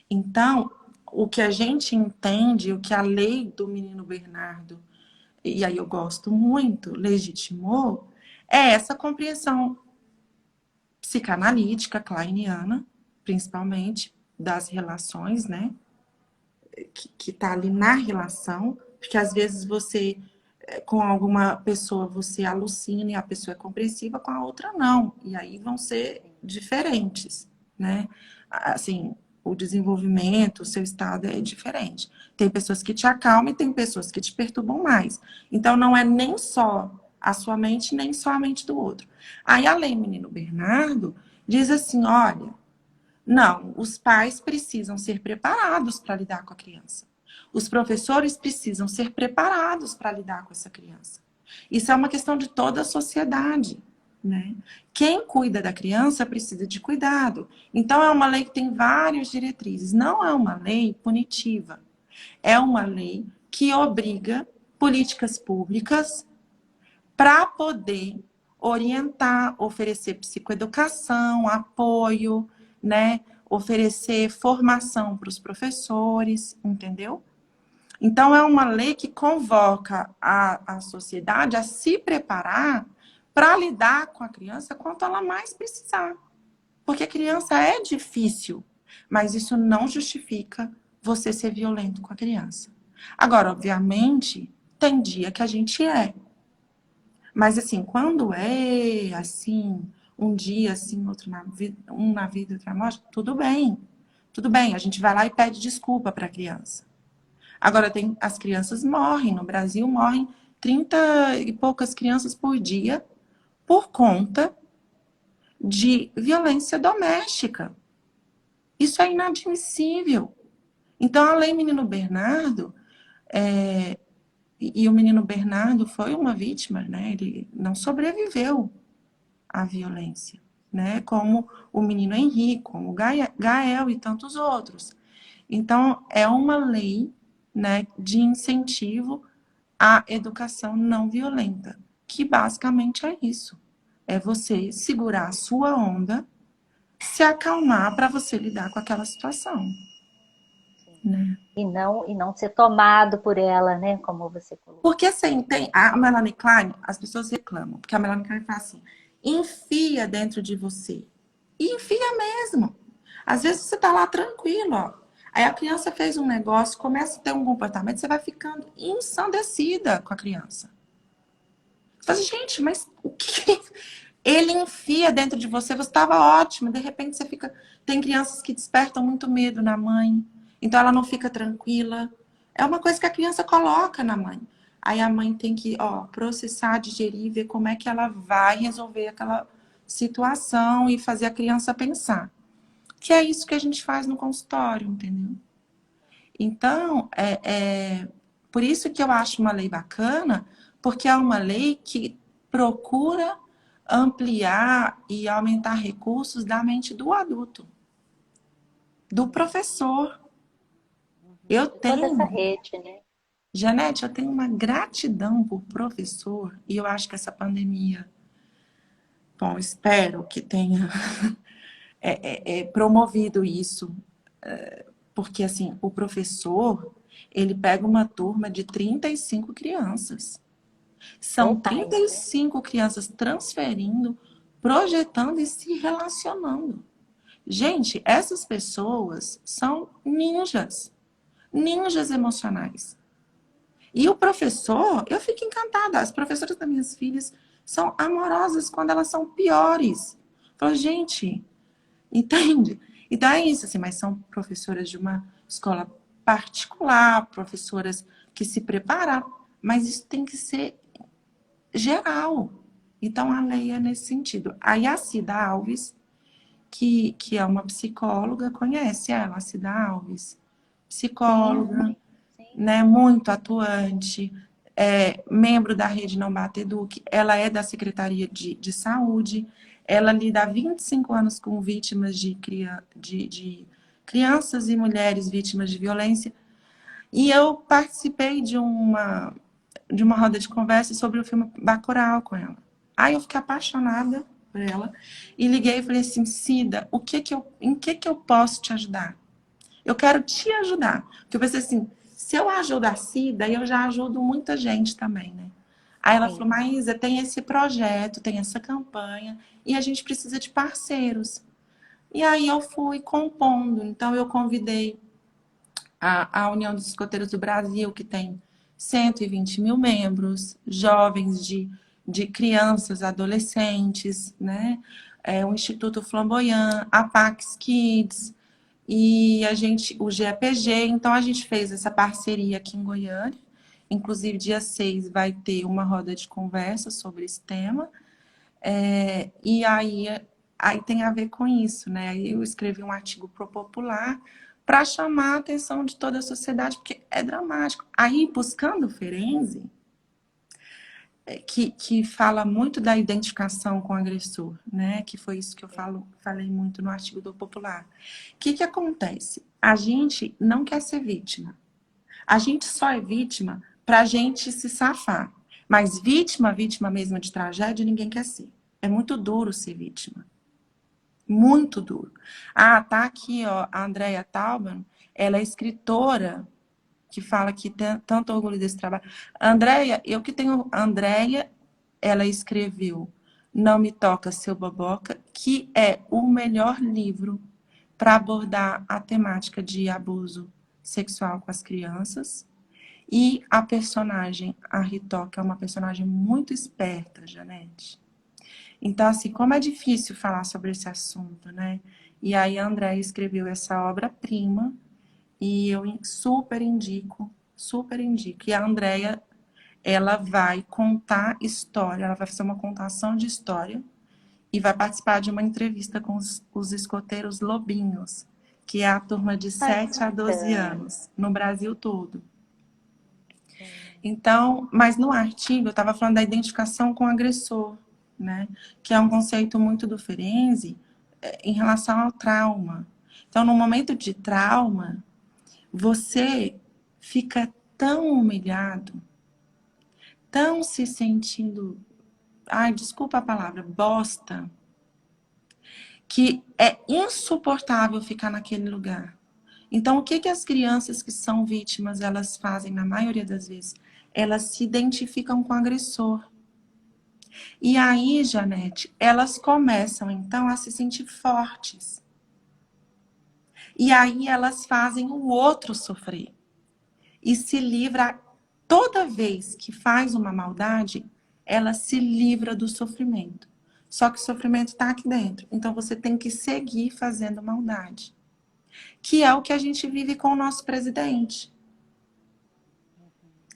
Então, o que a gente entende, o que a lei do menino Bernardo, e aí eu gosto muito, legitimou, é essa compreensão psicanalítica, kleiniana, principalmente, das relações, né? Que tá ali na relação, porque às vezes você, com alguma pessoa, você alucina e a pessoa é compreensiva, com a outra não. E aí vão ser diferentes, né? Assim, o desenvolvimento, o seu estado é diferente. Tem pessoas que te acalmam e tem pessoas que te perturbam mais. Então, não é nem só a sua mente nem só a mente do outro. Aí a Lei Menino Bernardo diz assim, olha, não, os pais precisam ser preparados para lidar com a criança. Os professores precisam ser preparados para lidar com essa criança. Isso é uma questão de toda a sociedade, né? Quem cuida da criança precisa de cuidado. Então, é uma lei que tem várias diretrizes. Não é uma lei punitiva. É uma lei que obriga políticas públicas para poder orientar, oferecer psicoeducação, apoio, né? Oferecer formação para os professores, entendeu? Então, é uma lei que convoca a sociedade a se preparar para lidar com a criança quanto ela mais precisar. Porque a criança é difícil, mas isso não justifica você ser violento com a criança. Agora, obviamente, tem dia que a gente é. Mas, assim, quando é, assim, um dia, assim, outro na vida, um na vida, outro na morte, tudo bem. Tudo bem, a gente vai lá e pede desculpa para a criança. Agora, as crianças morrem. No Brasil, morrem 30 e poucas crianças por dia por conta de violência doméstica. Isso é inadmissível. Então, a Lei Menino Bernardo, e o menino Bernardo foi uma vítima, né? Ele não sobreviveu à violência, né? Como o menino Henrique, como o Gael e tantos outros. Então, é uma lei, né, de incentivo à educação não violenta, que basicamente é isso. É você segurar a sua onda, se acalmar para você lidar com aquela situação, né? E não ser tomado por ela, né? Como você colocou. Porque assim, tem a Melanie Klein, as pessoas reclamam, porque a Melanie Klein fala assim, enfia dentro de você. E enfia mesmo. Às vezes você tá lá tranquilo, ó. Aí a criança fez um negócio, começa a ter um comportamento, você vai ficando ensandecida com a criança. Você fala assim, gente, mas o que ele enfia dentro de você? Você estava ótimo, de repente você fica... Tem crianças que despertam muito medo na mãe, então ela não fica tranquila. É uma coisa que a criança coloca na mãe. Aí a mãe tem que, ó, processar, digerir, ver como é que ela vai resolver aquela situação e fazer a criança pensar. Que é isso que a gente faz no consultório, entendeu? Então, por isso que eu acho uma lei bacana, porque é uma lei que procura ampliar e aumentar recursos da mente do adulto, do professor. Eu De toda essa tenho, rede, né? Janete, eu tenho uma gratidão por professor, e eu acho que essa pandemia, bom, espero que tenha promovido isso, porque assim, o professor, ele pega uma turma de 35 crianças. São Ou trinta mais, e né? cinco crianças transferindo, projetando e se relacionando. Gente, essas pessoas são ninjas, ninjas emocionais. E o professor, eu fico encantada. As professoras das minhas filhas são amorosas quando elas são piores. Falo, gente, entende? Então é isso, assim, mas são professoras de uma escola particular, professoras que se prepararam, mas isso tem que ser geral. Então, a lei é nesse sentido. Aí a Cida Alves, que é uma psicóloga, conhece ela, a Cida Alves, Sim, psicóloga, sim. né, muito atuante, membro da Rede Não Bate Eduque, ela é da Secretaria de Saúde, ela lida há 25 anos com vítimas de crianças e mulheres vítimas de violência, e eu participei de uma roda de conversa sobre o filme Bacurau com ela. Aí eu fiquei apaixonada por ela e liguei e falei assim, Cida, em que eu posso te ajudar? Eu quero te ajudar. Porque eu pensei assim, se eu ajudo a Cida, eu já ajudo muita gente também, né? Aí ela falou, Sim. Maísa, tem esse projeto, tem essa campanha e a gente precisa de parceiros. E aí eu fui compondo. Então eu convidei a União dos Escoteiros do Brasil, que tem 120 mil membros, jovens de crianças, adolescentes, né? O Instituto Flamboyant, a Pax Kids, e o GEPG. Então, a gente fez essa parceria aqui em Goiânia Inclusive, dia 6 vai ter uma roda de conversa sobre esse tema. E aí tem a ver com isso, né? Aí eu escrevi um artigo pro Popular para chamar a atenção de toda a sociedade, porque é dramático. Aí, buscando o Ferenczi, que fala muito da identificação com o agressor, né? Que foi isso que eu falei muito no artigo do Popular. O que acontece? A gente não quer ser vítima. A gente só é vítima para a gente se safar. Mas vítima mesmo de tragédia, ninguém quer ser. É muito duro ser vítima. Muito duro. Ah, tá aqui, ó, a Andrea Tauban, ela é escritora, que fala que tem tanto orgulho desse trabalho. Andrea, eu que tenho... Andrea, ela escreveu Não Me Toca, Seu Boboca, que é o melhor livro para abordar a temática de abuso sexual com as crianças. E a personagem, a Ritoca, é uma personagem muito esperta, Janete. Então, assim, como é difícil falar sobre esse assunto, né? E aí a Andréia escreveu essa obra-prima e eu super indico, super indico. E a Andréia, ela vai contar história, ela vai fazer uma contação de história e vai participar de uma entrevista com os escoteiros lobinhos, que é a turma de Ai, que 7 a 12 bacana. anos, no Brasil todo. Então, mas no artigo eu estava falando da identificação com o agressor, né? Que é um conceito muito do Ferenczi em relação ao trauma. Então, no momento de trauma, você fica tão humilhado, tão se sentindo, ai, desculpa a palavra, bosta, que é insuportável ficar naquele lugar. Então, o que as crianças que são vítimas, elas fazem na maioria das vezes? Elas se identificam com o agressor. E aí, Janete, elas começam, então, a se sentir fortes. E aí elas fazem o outro sofrer. E se livra, toda vez que faz uma maldade, ela se livra do sofrimento. Só que o sofrimento está aqui dentro. Então, você tem que seguir fazendo maldade. Que é o que a gente vive com o nosso presidente.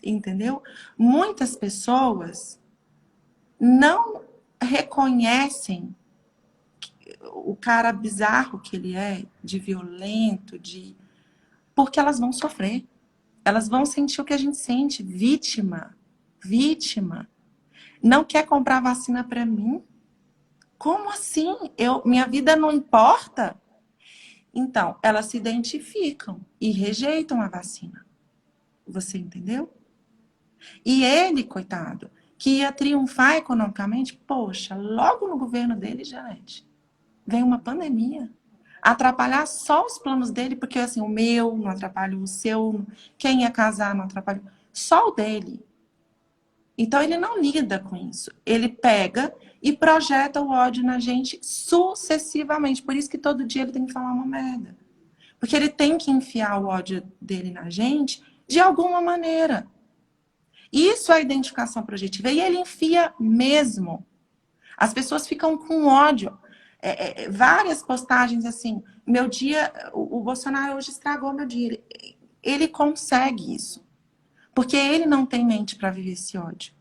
Entendeu? Muitas pessoas não reconhecem o cara bizarro que ele é, de violento, porque elas vão sofrer. Elas vão sentir o que a gente sente, vítima. Vítima. Não quer comprar vacina para mim? Como assim? Minha vida não importa? Então, elas se identificam e rejeitam a vacina. Você entendeu? E ele, coitado, que ia triunfar economicamente, poxa, logo no governo dele, Janete, vem uma pandemia. Atrapalhar só os planos dele, porque assim, o meu não atrapalha o seu, quem ia casar não atrapalha, só o dele. Então ele não lida com isso. Ele pega e projeta o ódio na gente sucessivamente. Por isso que todo dia ele tem que falar uma merda. Porque ele tem que enfiar o ódio dele na gente de alguma maneira. Isso é identificação projetiva. E ele enfia mesmo. As pessoas ficam com ódio. Várias postagens assim, meu dia, o Bolsonaro hoje estragou meu dia. Ele consegue isso. Porque ele não tem mente para viver esse ódio.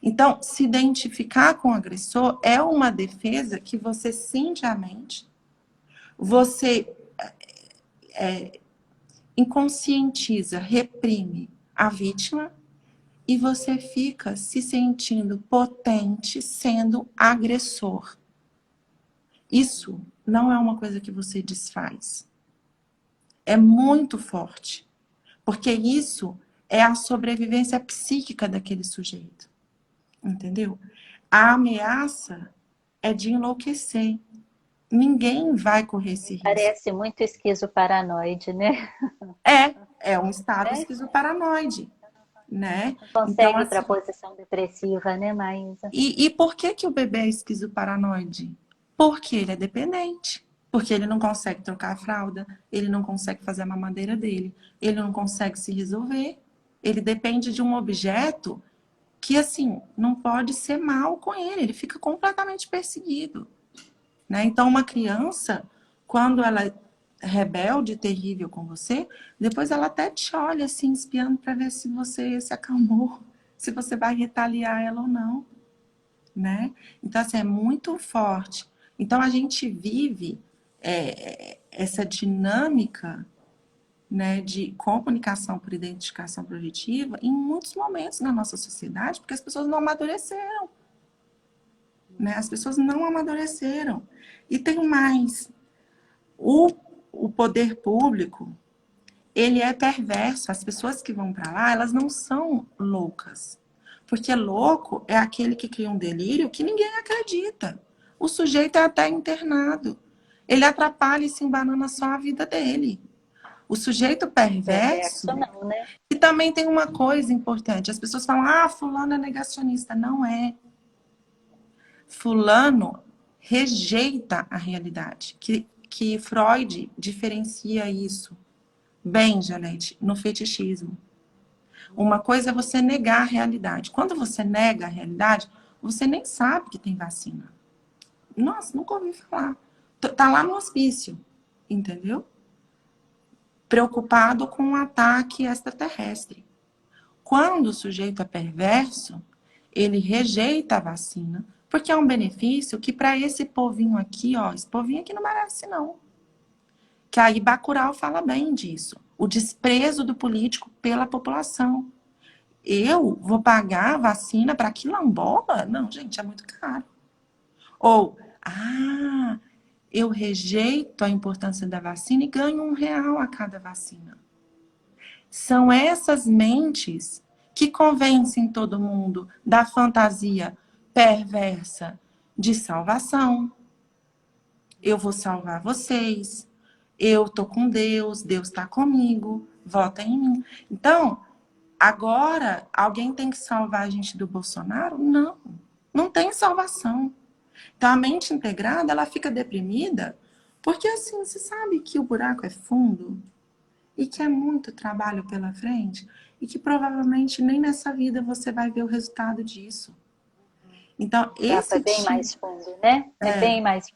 Então, se identificar com o agressor é uma defesa que você cinge a mente, você inconscientiza, reprime a vítima e você fica se sentindo potente sendo agressor. Isso não é uma coisa que você desfaz. É muito forte. Porque isso é a sobrevivência psíquica daquele sujeito. Entendeu? A ameaça é de enlouquecer. Ninguém vai correr esse risco. Parece muito esquizoparanoide, né? É um estado É? esquizoparanoide, né? Não Então, consegue ir para assim, a posição depressiva, né, Maísa? e por que o bebê é esquizoparanoide? Porque ele é dependente. Porque ele não consegue trocar a fralda, ele não consegue fazer a mamadeira dele, ele não consegue se resolver. Ele depende de um objeto que, assim, não pode ser mal com ele fica completamente perseguido. Né? Então, uma criança, quando ela rebelde, terrível com você, depois ela até te olha assim, espiando para ver se você se acalmou, se você vai retaliar ela ou não, né? Então, assim, é muito forte. Então, a gente vive essa dinâmica, né, de comunicação por identificação projetiva em muitos momentos na nossa sociedade, porque as pessoas não amadureceram, né? As pessoas não amadureceram. E tem mais, o, o poder público, ele é perverso. As pessoas que vão para lá, elas não são loucas. Porque louco é aquele que cria um delírio que ninguém acredita. O sujeito é até internado. Ele atrapalha e se embanana só a vida dele. O sujeito Perverso perverso. não, né? E também tem uma coisa importante. As pessoas falam, ah, fulano é negacionista. Não é. Fulano rejeita a realidade. Que Freud diferencia isso bem, Janete, no fetichismo. Uma coisa é você negar a realidade. Quando você nega a realidade, você nem sabe que tem vacina. Nossa, nunca ouvi falar. Tá lá no hospício, entendeu? Preocupado com um ataque extraterrestre. Quando o sujeito é perverso, ele rejeita a vacina, porque é um benefício que para esse povinho aqui, ó, esse povinho aqui não merece não. Que aí Bacurau fala bem disso. O desprezo do político pela população. Eu vou pagar a vacina para quilombola? Não, gente, é muito caro. Ou, eu rejeito a importância da vacina e ganho R$ 1 a cada vacina. São essas mentes que convencem todo mundo da fantasia perversa de salvação. Eu vou salvar vocês. Eu tô com Deus, Deus está comigo, vota em mim. Então, agora, alguém tem que salvar a gente do Bolsonaro? Não, não tem salvação. Então, a mente integrada, ela fica deprimida, porque assim, você sabe que o buraco é fundo e que é muito trabalho pela frente e que provavelmente nem nessa vida você vai ver o resultado disso. Então, O buraco é esse bem tipo, mais fundo, né? É bem mais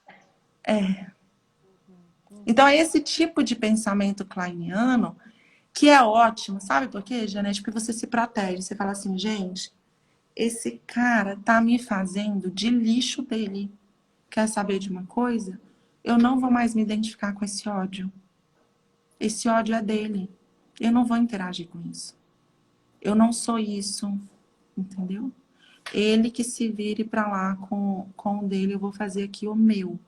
então esse tipo de pensamento kleiniano, que é ótimo, sabe por quê, Janete? Porque você se protege, você fala assim, gente, esse cara tá me fazendo de lixo dele. Quer saber de uma coisa? Eu não vou mais me identificar com esse ódio. Esse ódio é dele. Eu não vou interagir com isso. Eu não sou isso, entendeu? Ele que se vire para lá com o dele, eu vou fazer aqui o meu.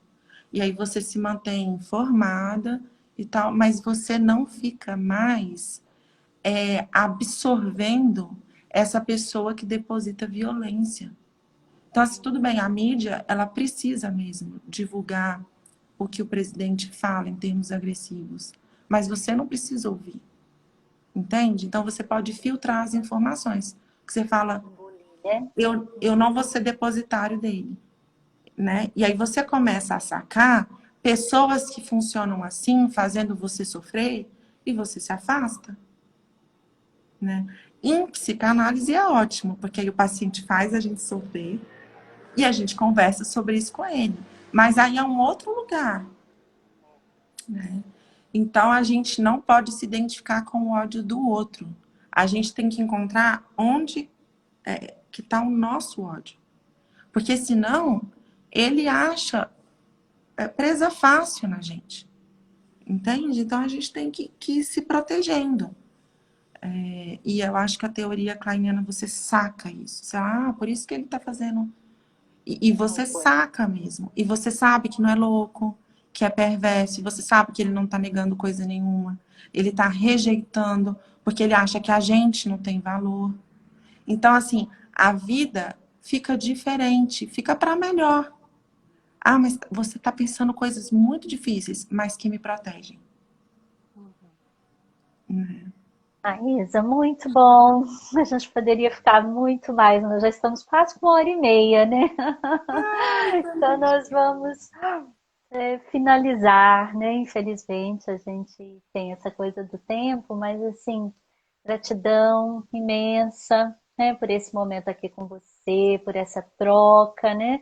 E aí você se mantém informada e tal, mas você não fica mais absorvendo essa pessoa que deposita violência. Então, assim, tudo bem, a mídia, ela precisa mesmo divulgar o que o presidente fala em termos agressivos, mas você não precisa ouvir, entende? Então, você pode filtrar as informações, que você fala, né? eu não vou ser depositário dele, né? E aí você começa a sacar pessoas que funcionam assim, fazendo você sofrer, e você se afasta, né? Em psicanálise é ótimo, porque aí o paciente faz a gente sofrer, e a gente conversa sobre isso com ele. Mas aí é um outro lugar, né? Então a gente não pode se identificar com o ódio do outro. A gente tem que encontrar onde que está o nosso ódio. Porque senão ele acha presa fácil na gente. Entende? Então a gente tem que ir se protegendo. E eu acho que a teoria kleiniana você saca isso. Você, por isso que ele está fazendo. E você saca mesmo. E você sabe que não é louco, que é perverso. E você sabe que ele não está negando coisa nenhuma. Ele está rejeitando, porque ele acha que a gente não tem valor. Então, assim, a vida fica diferente, fica para melhor. Mas você está pensando coisas muito difíceis, mas que me protegem. Isa, muito bom. A gente poderia ficar muito mais, nós já estamos quase com 1h30, né? Então nós vamos finalizar, né? Infelizmente a gente tem essa coisa do tempo, mas assim, gratidão imensa, né? Por esse momento aqui com você, por essa troca, né?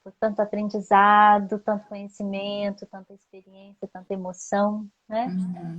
por tanto aprendizado, tanto conhecimento, tanta experiência, tanta emoção, né?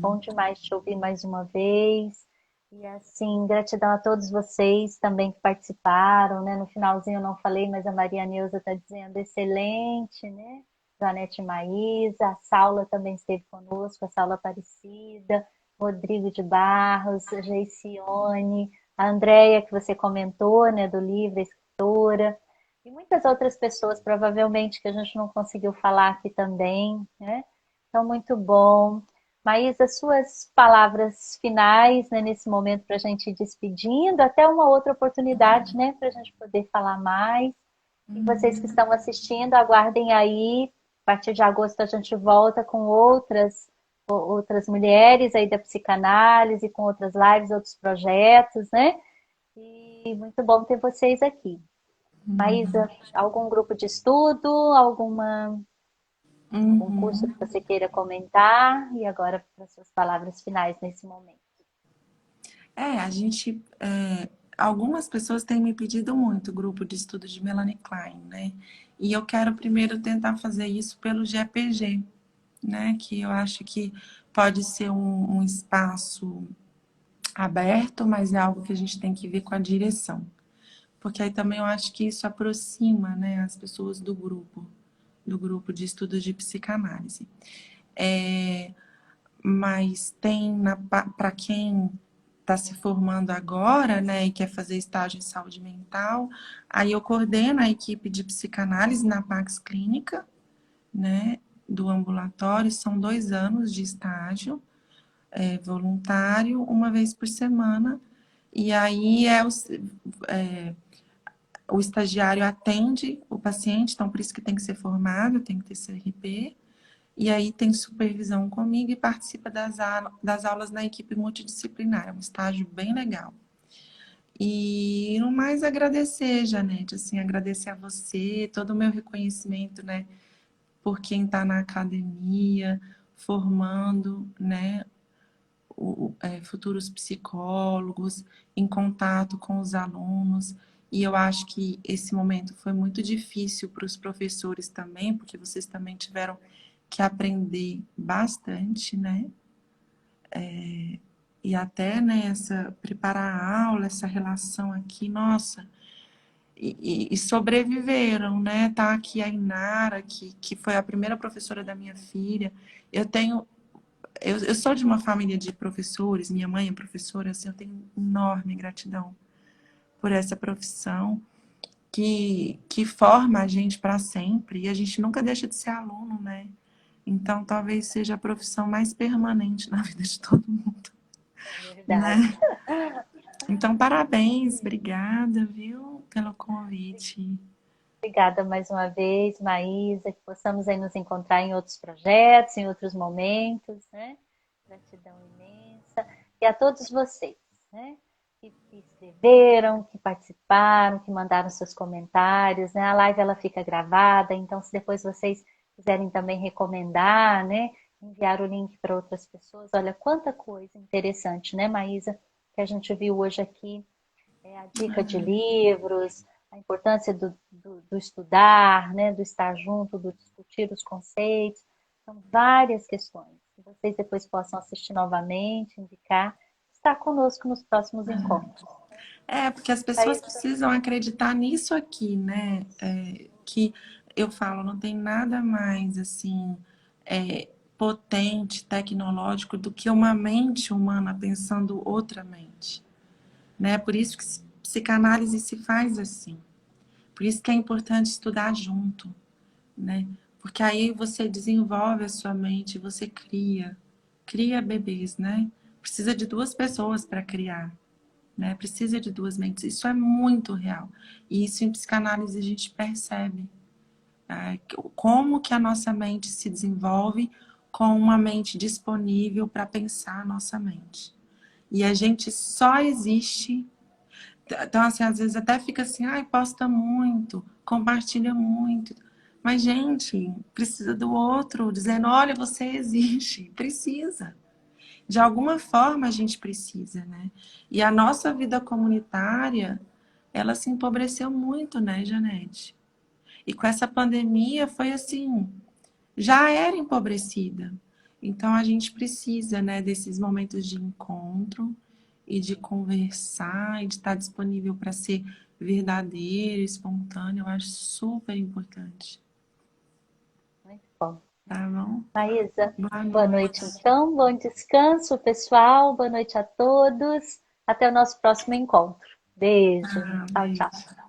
Bom demais te ouvir mais uma vez. E assim, gratidão a todos vocês também que participaram, né? No finalzinho eu não falei, mas a Maria Neuza está dizendo excelente, né? Janete Maísa, a Saula também esteve conosco, a Saula Aparecida, Rodrigo de Barros, a Geicione, a Andréia, que você comentou, né, do livro, a escritora, e muitas outras pessoas, provavelmente, que a gente não conseguiu falar aqui também, né? Então, muito bom. Maísa, suas palavras finais, né, nesse momento para a gente ir despedindo, até uma outra oportunidade, né, para a gente poder falar mais. E vocês que estão assistindo, aguardem aí. A partir de agosto a gente volta com outras mulheres aí da psicanálise, com outras lives, outros projetos, né? E muito bom ter vocês aqui. Maísa, algum grupo de estudo, algum curso Uhum. que você queira comentar? E agora para suas palavras finais nesse momento. Algumas pessoas têm me pedido muito o grupo de estudo de Melanie Klein, né? E eu quero primeiro tentar fazer isso pelo GPG, né? Que eu acho que pode ser um espaço aberto, mas é algo que a gente tem que ver com a direção. Porque aí também eu acho que isso aproxima, né, as pessoas do grupo de estudos de psicanálise. Mas tem para quem está se formando agora, né, e quer fazer estágio em saúde mental, aí eu coordeno a equipe de psicanálise na Pax Clínica, né, do ambulatório, são 2 anos de estágio voluntário, uma vez por semana, e aí o estagiário atende o paciente, então por isso que tem que ser formado, tem que ter CRP, e aí tem supervisão comigo e participa das aulas na equipe multidisciplinar. É um estágio bem legal. E no mais agradecer, Janete, assim, agradecer a você, todo o meu reconhecimento, né, por quem está na academia, formando, né, futuros psicólogos, em contato com os alunos. E eu acho que esse momento foi muito difícil para os professores também, porque vocês também tiveram que aprender bastante, né? E até, né, preparar a aula, essa relação aqui, nossa, e sobreviveram, né? Tá aqui a Inara, que foi a primeira professora da minha filha. Eu sou de uma família de professores, minha mãe é professora, assim, eu tenho enorme gratidão por essa profissão que forma a gente para sempre e a gente nunca deixa de ser aluno, né? Então, talvez seja a profissão mais permanente na vida de todo mundo, É verdade. né? Então, parabéns, obrigada, viu, pelo convite. Obrigada mais uma vez, Maísa, que possamos aí nos encontrar em outros projetos, em outros momentos, né? Gratidão imensa. E a todos vocês, né? Que escreveram, que participaram, que mandaram seus comentários, né? A live ela fica gravada, então se depois vocês quiserem também recomendar, né? Enviar o link para outras pessoas, olha quanta coisa interessante, né, Maísa, que a gente viu hoje aqui, a dica de livros, a importância do estudar, né, do estar junto, do discutir os conceitos. São várias questões. Que vocês depois possam assistir novamente, indicar, estar conosco nos próximos encontros. Porque as Para pessoas isso, precisam acreditar nisso aqui, né? Que eu falo, não tem nada mais assim potente, tecnológico do que uma mente humana pensando outra mente, né? Por isso que psicanálise se faz assim. Por isso que é importante estudar junto, né? Porque aí você desenvolve a sua mente, você cria bebês, né? Precisa de 2 pessoas para criar, né? Precisa de 2 mentes. Isso é muito real. E isso em psicanálise a gente percebe. Como que a nossa mente se desenvolve com uma mente disponível para pensar a nossa mente. E a gente só existe. Então, assim, às vezes até fica assim, ai, posta muito, compartilha muito. Mas, gente, precisa do outro, dizendo, olha, você existe. Precisa. De alguma forma a gente precisa, né? E a nossa vida comunitária, ela se empobreceu muito, né, Janete? E com essa pandemia foi assim, já era empobrecida. Então a gente precisa, né, desses momentos de encontro e de conversar e de estar disponível para ser verdadeiro, espontâneo. Eu acho super importante. Muito bom. Tá bom? Maísa, Boa boa noite noite. então, bom descanso, pessoal, boa noite a todos. Até o nosso próximo encontro. Beijo. Ah, Tchau, tchau. beijo.